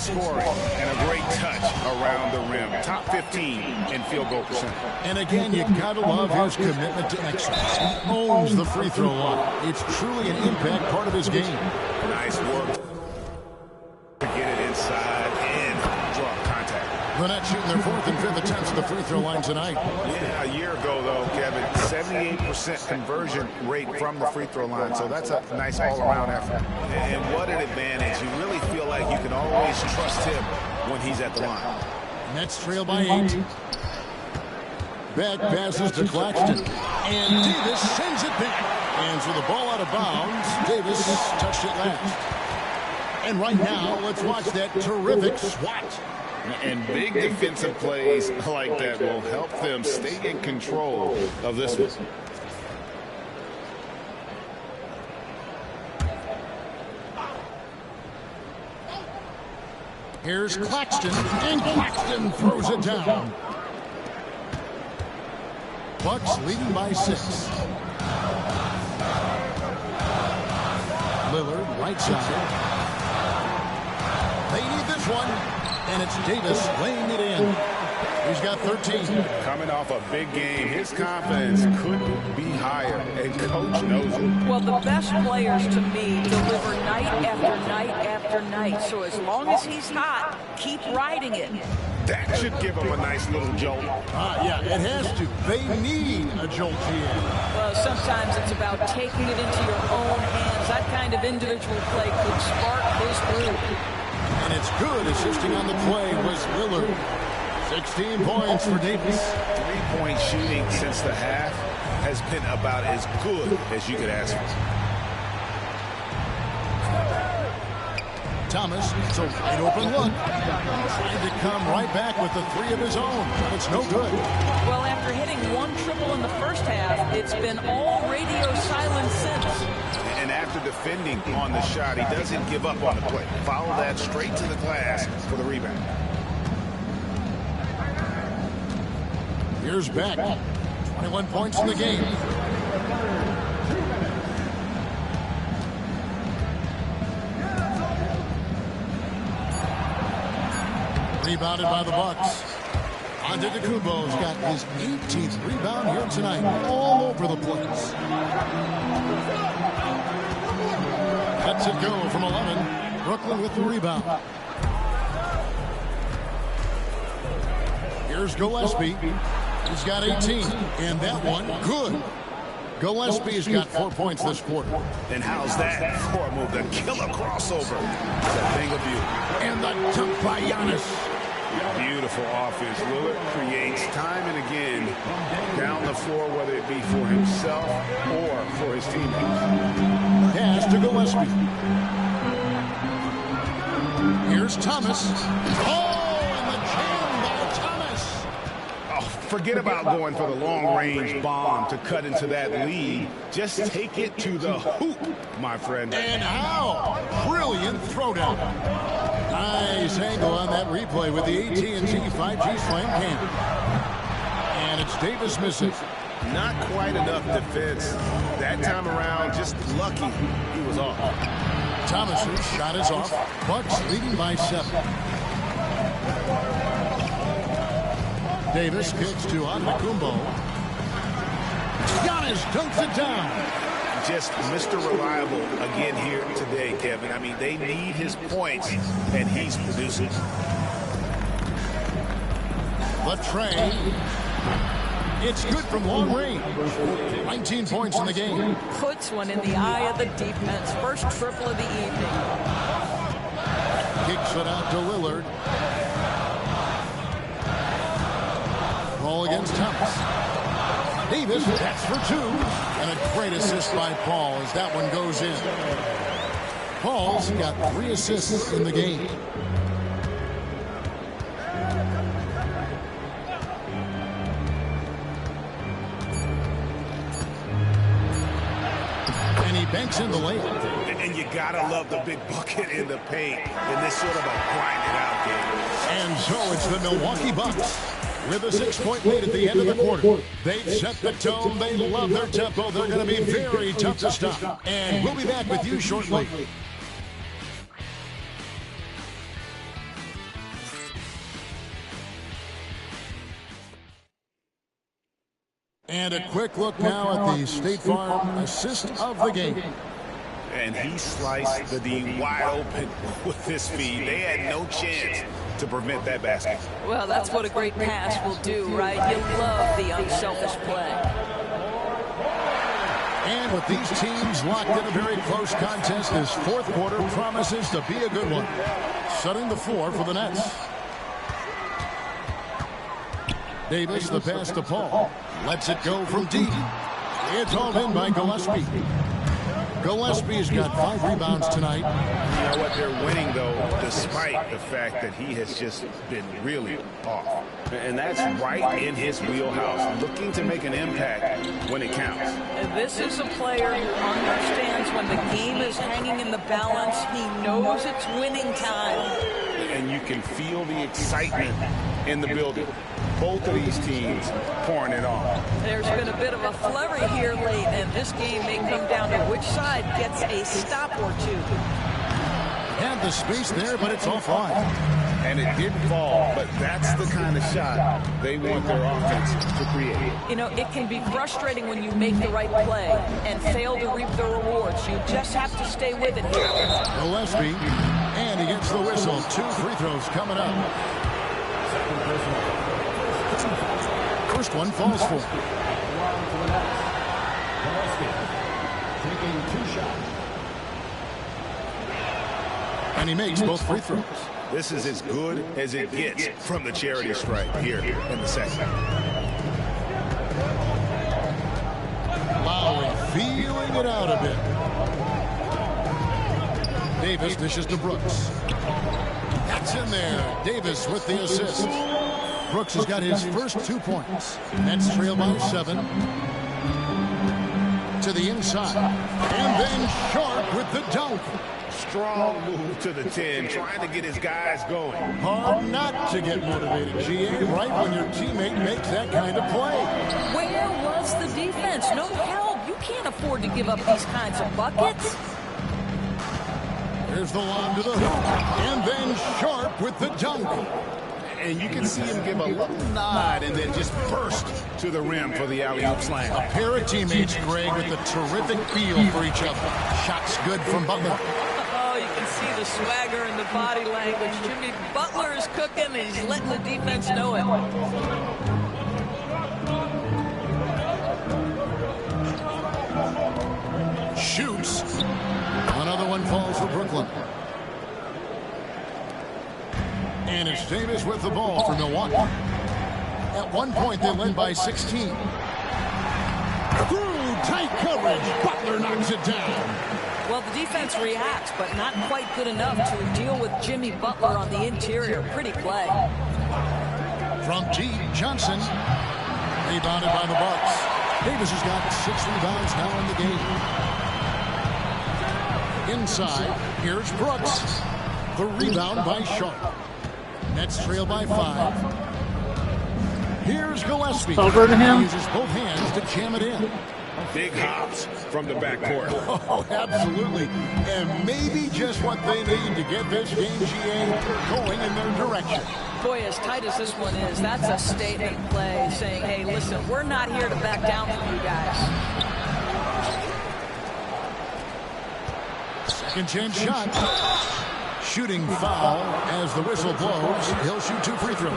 in scoring and a great touch around the rim. Top 15 in field goal percentage. And again, you gotta love his commitment to excellence. He owns the free throw line. It's truly an impact part of his game. Nice work to get it inside and draw contact. The Nets shooting their 4th and 5th attempts at the free throw line tonight. Yeah, a year ago, though, Kevin, 78% conversion rate from the free throw line. So that's a nice all-around effort. And what an advantage. You really feel like you can always trust him when he's at the line. Nets trail by 8. Beck passes to Claxton. And Davis sends it back. And so the ball out of bounds. Davis touched it last. And right now, let's watch that terrific swat. And big defensive plays like that will help them stay in control of this one. Here's Claxton, and Claxton throws it down. Bucks leading by 6. Lillard, right side. They need this one, and it's Davis laying it in. He's got 13. Coming off a big game, his confidence couldn't be higher, and coach knows it. Well, the best players to me deliver night after night after night. So as long as he's hot, keep riding it. That should give him a nice little jolt. Yeah, it has to. They need a jolt here. Well, sometimes it's about taking it into your own hands. That kind of individual play could spark his group. And it's good. Assisting on the play was Lillard. 16 points for Davis. 3-point shooting since the half has been about as good as you could ask for. Thomas, it's a wide open look. Trying to come right back with the 3 of his own. It's no good. Well, after hitting 1 triple in the first half, it's been all radio silence since. And after defending on the shot, he doesn't give up on the play. Follow that straight to the glass for the rebound. Here's Beck. 21 points in the game. Rebounded by the Bucks. Antetokounmpo's got his 18th rebound here tonight. All over the place. Lets it go from 11. Brooklyn with the rebound. Here's Gillespie. He's got 18. And that one, good. Gillespie's got 4 points this quarter. And how's that for a move? The killer crossover. It's a thing of beauty. And the dunk by Giannis. Beautiful offense. Lillard creates time and again down the floor, whether it be for himself or for his teammates. Pass to Gillespie. Here's Thomas. Oh, and the jam by Thomas. Oh, forget about going for the long-range bomb to cut into that lead. Just take it to the hoop, my friend. And how? Brilliant throwdown. Nice angle on that replay with the AT&T 5G Slam Cam. And it's Davis missing. Not quite enough defense. That time around, just lucky he was off. Thomas's shot is off. Bucks leading by 7. Davis kicks to Antetokounmpo. Giannis dunks it down. Just Mr. Reliable again here today, Kevin. I mean, they need his points, and he's producing. Latrey. It's good from long range. 19 points in the game. Puts one in the eye of the defense. First triple of the evening. Kicks it out to Lillard. Ball against Thomas. Davis, that's for 2. And a great assist by Paul as that one goes in. Paul's got 3 assists in the game. And he banks in the layup. And you gotta love the big bucket in the paint in this sort of a grind-it-out game. And so it's the Milwaukee Bucks with a 6-point lead at the end of the quarter. They've set the tone. They love their tempo. They're going to be very tough to stop. And we'll be back with you shortly. And a quick look now at the State Farm assist of the game. And he sliced the D wide open with his feed. They had no chance to prevent that basket. Well, that's what a great pass will do, right? You love the unselfish play. And with these teams locked in a very close contest, this fourth quarter promises to be a good one. Setting the floor for the Nets. Davis, the pass to Paul. Lets it go from deep. It's hauled in by Gillespie. Gillespie's got 5 rebounds tonight. You know what? They're winning, though, despite the fact that he has just been really off. And that's right in his wheelhouse, looking to make an impact when it counts. And this is a player who understands when the game is hanging in the balance. He knows it's winning time. And you can feel the excitement in the building. Both of these teams pouring it on. There's been a bit of a flurry here late, and this game may come down to which side gets a stop or two. Had the space there, but it's offline. And it didn't fall, but that's the kind of shot they want their offense to create. You know, it can be frustrating when you make the right play and fail to reap the rewards. You just have to stay with it here. Gillespie, and he gets the whistle. 2 free throws coming up. First one falls for him. And he makes both free throws. This is as good as it gets from the charity stripe here in the second. Lowry feeling it out a bit. Davis dishes to Brooks. That's in there. Davis with the assist. Brooks has got his first 2 points. Nets trail by 7. To the inside. And then Sharp with the dunk. Strong move to the 10, trying to get his guys going. Hard not to get motivated, GA, right when your teammate makes that kind of play. Where was the defense? No help. You can't afford to give up these kinds of buckets. There's the lob to the hoop. And then Sharp with the dunk. And you can see him give a little nod and then just burst to the rim for the alley-oop slam. A pair of teammates, Greg, with a terrific feel for each other. Shots good from Butler. Oh, you can see the swagger and the body language. Jimmy Butler is cooking, and he's letting the defense know it. Shoots. Another one falls for Brooklyn. And it's Davis with the ball for Milwaukee. At one point, they led by 16. Through tight coverage, Butler knocks it down. Well, the defense reacts, but not quite good enough to deal with Jimmy Butler on the interior. Pretty play. From deep, Johnson. Rebounded by the Bucks. Davis has got 6 rebounds now in the game. Inside, here's Brooks. The rebound by Sharp. Nets trail by 5. Here's Gillespie. Over to him. He uses both hands to jam it in. Big hops from the backcourt. Oh, absolutely. And maybe just what they need to get this game, GA, going in their direction. Boy, as tight as this one is, that's a statement play saying, hey, listen, we're not here to back down from you guys. Second chance shot. Shooting foul as the whistle blows. He'll shoot 2 free throws.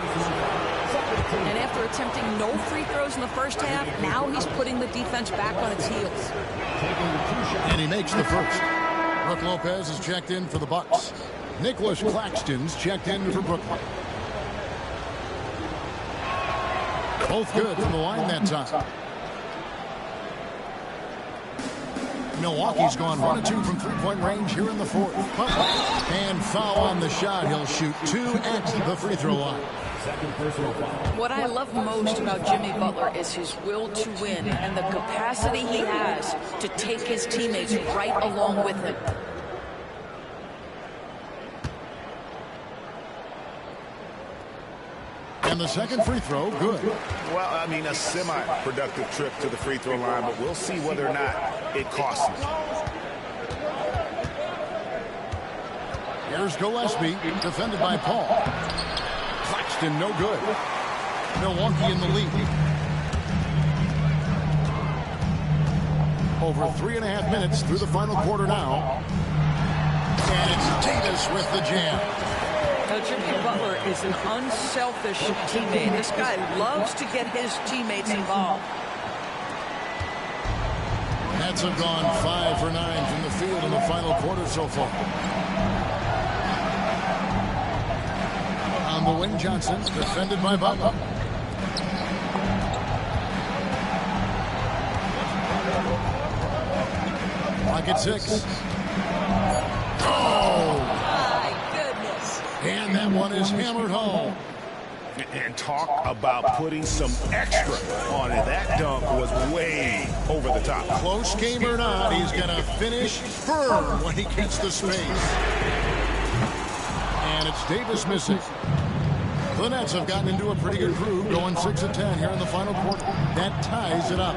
And after attempting no free throws in the first half, now he's putting the defense back on its heels. And he makes the first. Brook Lopez is checked in for the Bucks. Nicholas Claxton's checked in for Brooklyn. Both good from the line that time. Milwaukee's gone 1 of 2 from 3-point range here in the fourth. And foul on the shot. He'll shoot 2 at the free throw line. What I love most about Jimmy Butler is his will to win and the capacity he has to take his teammates right along with him. And the second free throw, good. Well, I mean, a semi-productive trip to the free throw line, but we'll see whether or not it costs him. Here's Gillespie, defended by Paul. Claxton, no good. Milwaukee in the lead. Over 3.5 minutes through the final quarter now. And it's Davis with the jam. Now, Jimmy Butler is an unselfish teammate. This guy loves to get his teammates involved. Nets have gone 5 for 9 from the field in the final quarter so far. On the wing, Johnson, defended by Butler. Clock at 6. Oh! My goodness. And that one is hammered home. And talk about putting some extra on it. That dunk was way over the top. Close game or not, he's going to finish firm when he gets the space. And it's Davis missing. The Nets have gotten into a pretty good groove, going 6 of 10 here in the final quarter. That ties it up.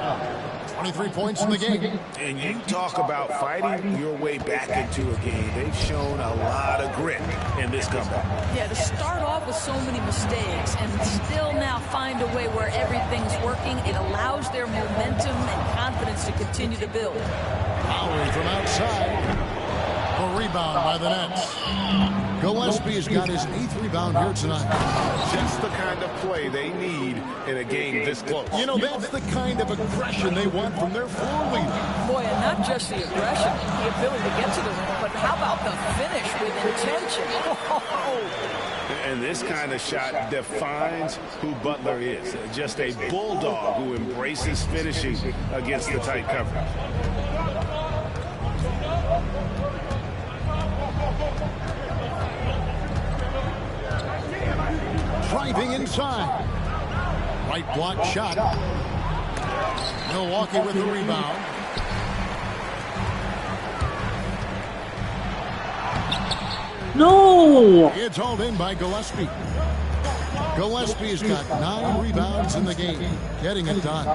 23 points in the game. And you talk about fighting your way back into a game. They've shown a lot of grit in this comeback. Yeah, to start off with so many mistakes and still now find a way where everything's working, it allows their momentum and confidence to continue to build. Lowry from outside. A rebound by the Nets. Gillespie's got his 8th rebound here tonight. Just the kind of play they need in a game this close. You know, that's the kind of aggression they want from their floor leader. Boy, and not just the aggression, the ability to get to the rim, but how about the finish with intention? And this kind of shot defines who Butler is. Just a bulldog who embraces finishing against the tight coverage. Driving inside. Right block shot. Milwaukee with the rebound. No! It's hauled in by Gillespie. Gillespie's got 9 rebounds in the game. Getting it done.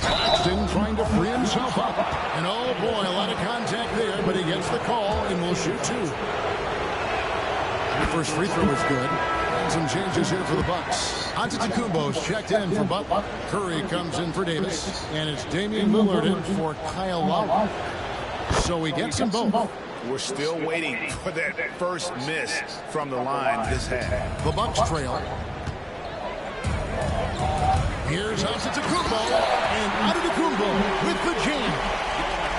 Claxton trying to free himself up. And oh boy, a lot of contact there, but he gets the call and will shoot 2. The first free throw is good. Some changes here for the Bucks. Antetokounmpo's checked in for Butler. Curry comes in for Davis. And it's Damian Lillard in for Kyle Lowry. So he gets them both. We're still waiting for that first miss from the line this half. The Bucks trail. Here's Antetokounmpo. And Antetokounmpo with the jam.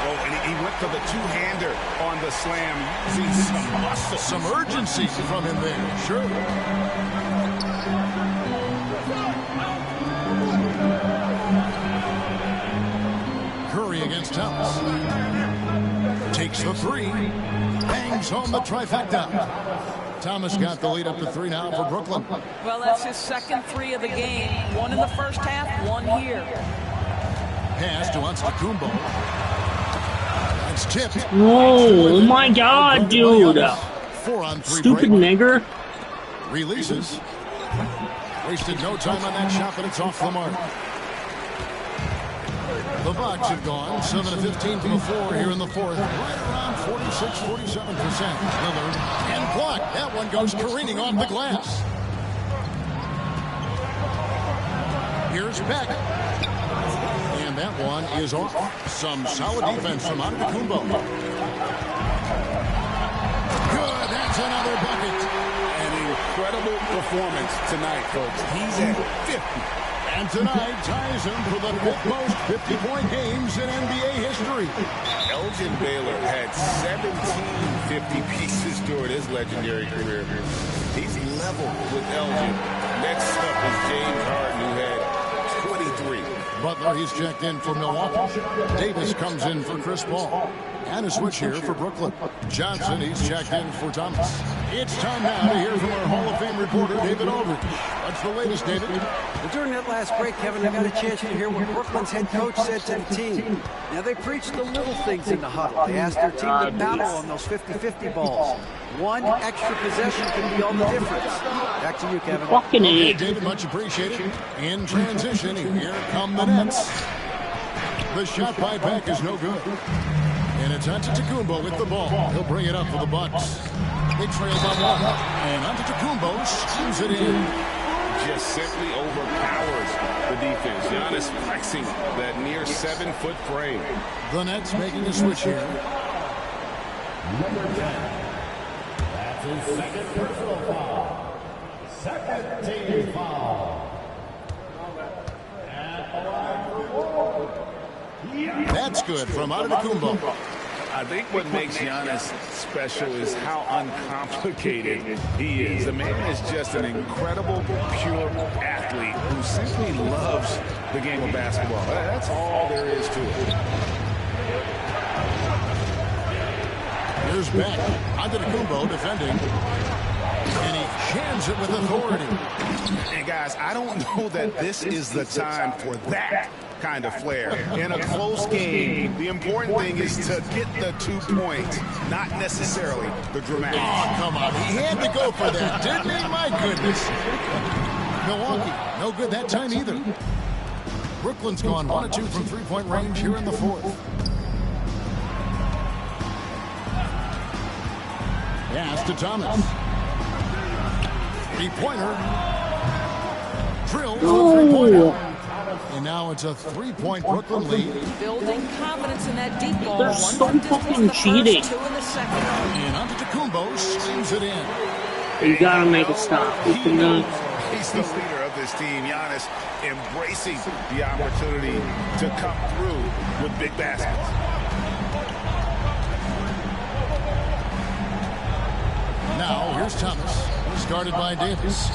Oh, and he went for the two-hander on the slam, using some muscle. Some urgency from him there, sure. Curry against Thomas. Takes the 3. Bangs home the trifecta. Thomas got the lead up to 3 now for Brooklyn. Well, that's his second 3 of the game. 1 in the first half, 1 here. Pass to Antetokounmpo. It's tipped. Oh my God, dude! 4 on 3 Stupid break. nigger. Releases. Wasted no time on that shot, but it's off the mark. The Bucks have gone 7 of 15 from the floor here in the fourth. Right around 46-47%. Lillard and blocked. That one goes careening off the glass. Here's Beck. And that one is off. Some solid defense from Antetokounmpo. Good. That's another bucket. An incredible performance tonight, folks. He's at 50. And tonight ties him for the 5th most 50-point games in NBA history. Elgin Baylor had 17 50 pieces during his legendary career. He's level with Elgin. Next up is James Harden, who had 23. Butler, he's checked in for Milwaukee. Davis comes in for Chris Paul. And a switch here for Brooklyn. Johnson, he's checked in for Thomas. It's time now to hear from our Hall of Fame reporter, David Aldridge. What's the latest, David? Well, during that last break, Kevin, I got a chance to hear what Brooklyn's head coach said to the team. Now, they preached the little things in the huddle. They asked their team to battle on those 50-50 balls. 1 extra possession can be all the difference. Back to you, Kevin. Fucking Okay, David, much appreciated. In transition, here come the Nets. The shot by Beck is no good. And it's Antetokounmpo with the ball. He'll bring it up for the Bucks. They trail by 1. And Antetokounmpo slams it in. Just simply overpowers the defense. Giannis flexing that near 7-foot frame. The Nets making a switch here. Number 10. That's his second personal foul. Second team foul. That's good from Antetokounmpo. I think what makes Giannis special is how uncomplicated he is. The man is just an incredible, pure athlete who simply loves the game of basketball. That's all there is to it. Here's Beck. Antetokounmpo defending. And he jams it with authority. And guys, I don't know that this is the time for that kind of flair. In a close game, the important thing is to get the 2 points, not necessarily the dramatic. Oh, come on. He had to go for that, didn't he? My goodness. Milwaukee, no good that time either. Brooklyn's gone 1 of 2 from three-point range here in the fourth. Pass to Thomas. Three-pointer. Drilled for three-pointer. And now it's a 3-point Brooklyn lead. Building confidence in that deep ball. They're so fucking cheating. 2 in the second. And Antetokounmpo slings it in. You gotta make a stop. He's the leader of this team. Giannis embracing the opportunity to come through with big baskets. Now here's Thomas. Started by Davis.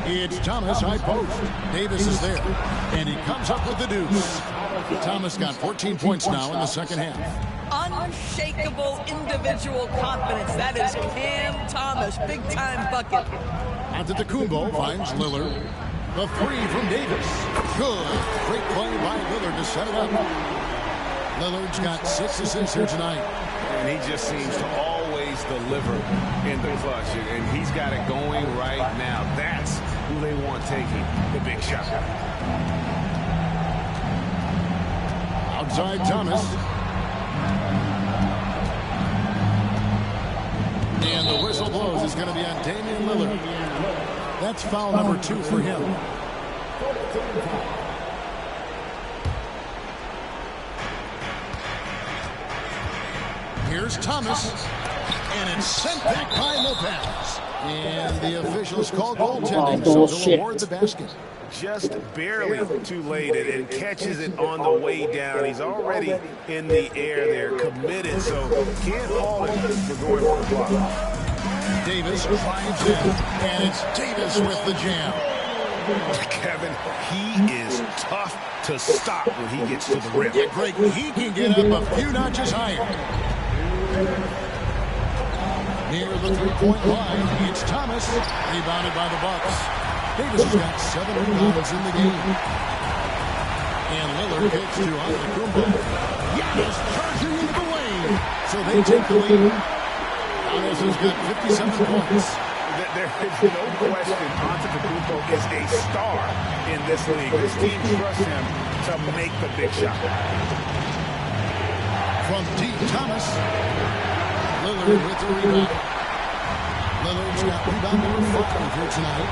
It's Thomas, high post. Davis is there. And he comes up with the deuce. Thomas got 14 points now in the second half. Unshakable individual confidence. That is Cam Thomas. Big-time bucket. Antetokounmpo finds Lillard. The three from Davis. Good. Great play by Lillard to set it up. Lillard's got 6 assists here tonight. And he just seems to always deliver in the clutch. And he's got it going right now. That's who they want taking the big shot. Outside Thomas. And the whistle blows. It's going to be on Damian Lillard. That's foul number 2 for him. Here's Thomas. And it's sent back by Lopez. And the officials call goaltending, so they'll award the basket. Just barely too late and catches it on the way down. He's already in the air there, committed, so can't fault him for going for the block. Davis drives in, and it's Davis with the jam. Kevin, he is tough to stop when he gets to the rim. Yeah, Greg, he can get up a few notches higher. Near the three-point line, it's Thomas, rebounded by the Bucks. Davis has got 7 rebounds in the game. And Lillard kicks to Antetokounmpo. Giannis charging into the lane. So they take the lead. Giannis has got 57 points. There is no question Antetokounmpo is a star in this league. This team trusts him to make the big shot. From deep, Thomas. Lillard with the rebound. Lillard's got rebound number 5 here tonight.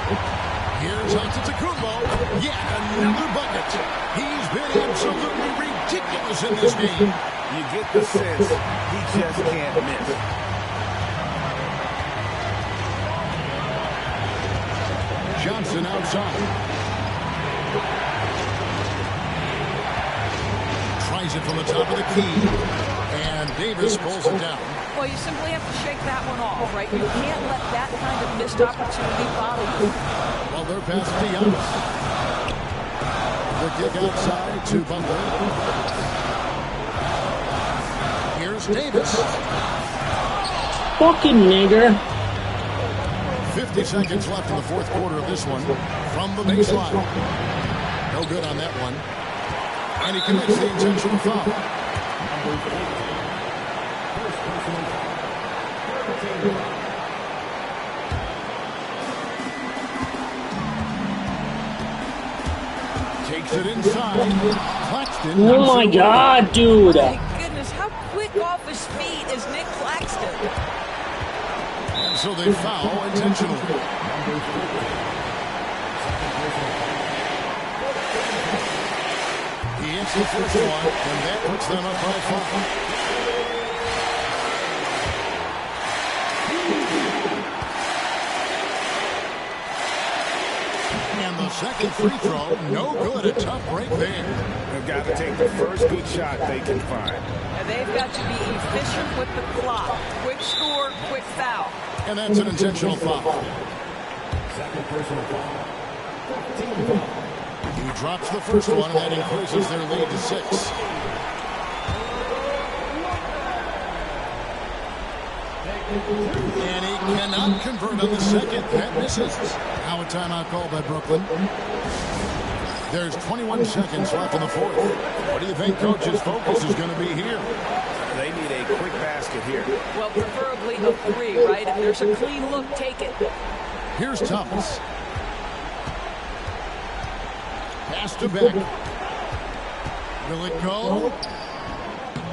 Here's Antetokounmpo. Yet another bucket. He's been absolutely ridiculous in this game. You get the sense he just can't miss. Johnson outside. Tries it from the top of the key. And Davis pulls it down. Well, you simply have to shake that one off, right? You can't let that kind of missed opportunity bother you. Well, they're past the Giannis. The kick outside to Butler. Here's Davis. Fucking nigger. 50 seconds left in the fourth quarter of this one. From the baseline. No good on that one. And he commits the intentional foul. Takes it inside. Claxton. Oh my God, dude. My goodness, how quick off his feet is Nick Claxton? And so they foul intentionally. hits the first one, and that puts them up by 5. And the second free throw, no good. A tough break there. They've got to take the first good shot they can find. And they've got to be efficient with the clock. Quick score, quick foul. And that's an intentional foul. Second personal foul. He drops the first one, and that increases their lead to 6. And he cannot convert on the second. That misses. Now a timeout called by Brooklyn. There's 21 seconds left in the fourth. What do you think coach's focus is going to be here? They need a quick basket here. Well, preferably a 3, right? If there's a clean look, take it. Here's Thomas. Pass to Beck. Will it go?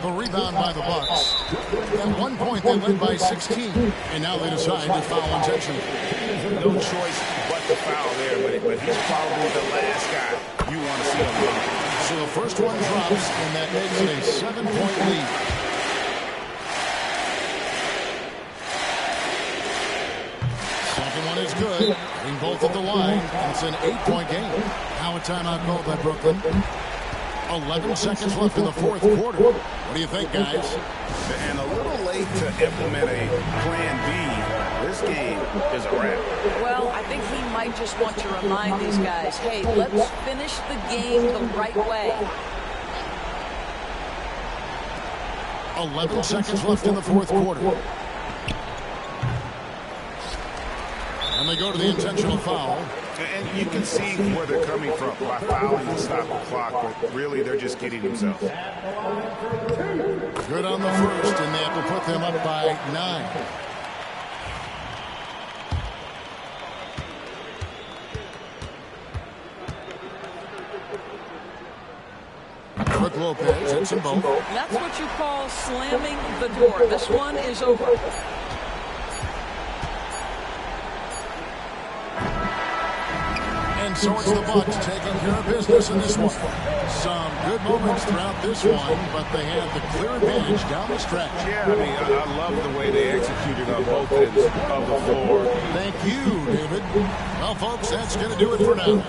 The rebound by the Bucks. At one point, they led by 16, and now they decide to foul intentionally. No choice but to foul there, but he's probably the last guy you want to see on the line. So the first one drops, and that makes it a 7-point lead. Second one is good. Getting both at the line. It's an 8-point game. Now a timeout called by Brooklyn. 11 seconds left in the fourth quarter. What do you think, guys? And a little late to implement a plan B. This game is a wrap. Well, I think he might just want to remind these guys, hey, let's finish the game the right way. 11 seconds left in the fourth quarter. And they go to the intentional foul. And you can see where they're coming from by fouling to stop the clock, but really they're just kidding themselves. Good on the first, and that will put them up by 9. Brook Lopez hits them both. That's what you call slamming the door. This one is over. And so it's the Bucks taking care of business in this one. Some good moments throughout this one, but they have the clear advantage down the stretch. Yeah, I mean, I love the way they executed on both ends of the floor. Thank you, David. Well, folks, that's going to do it for now.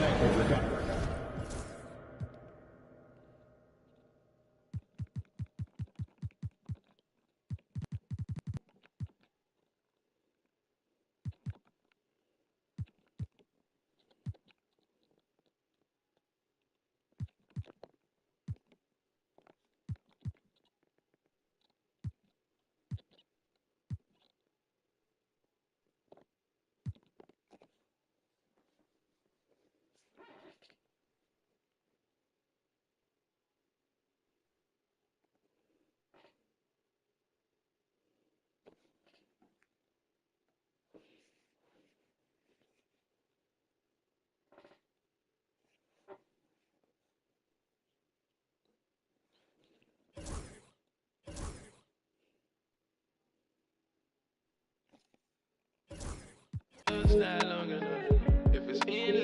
Not long enough. If it's in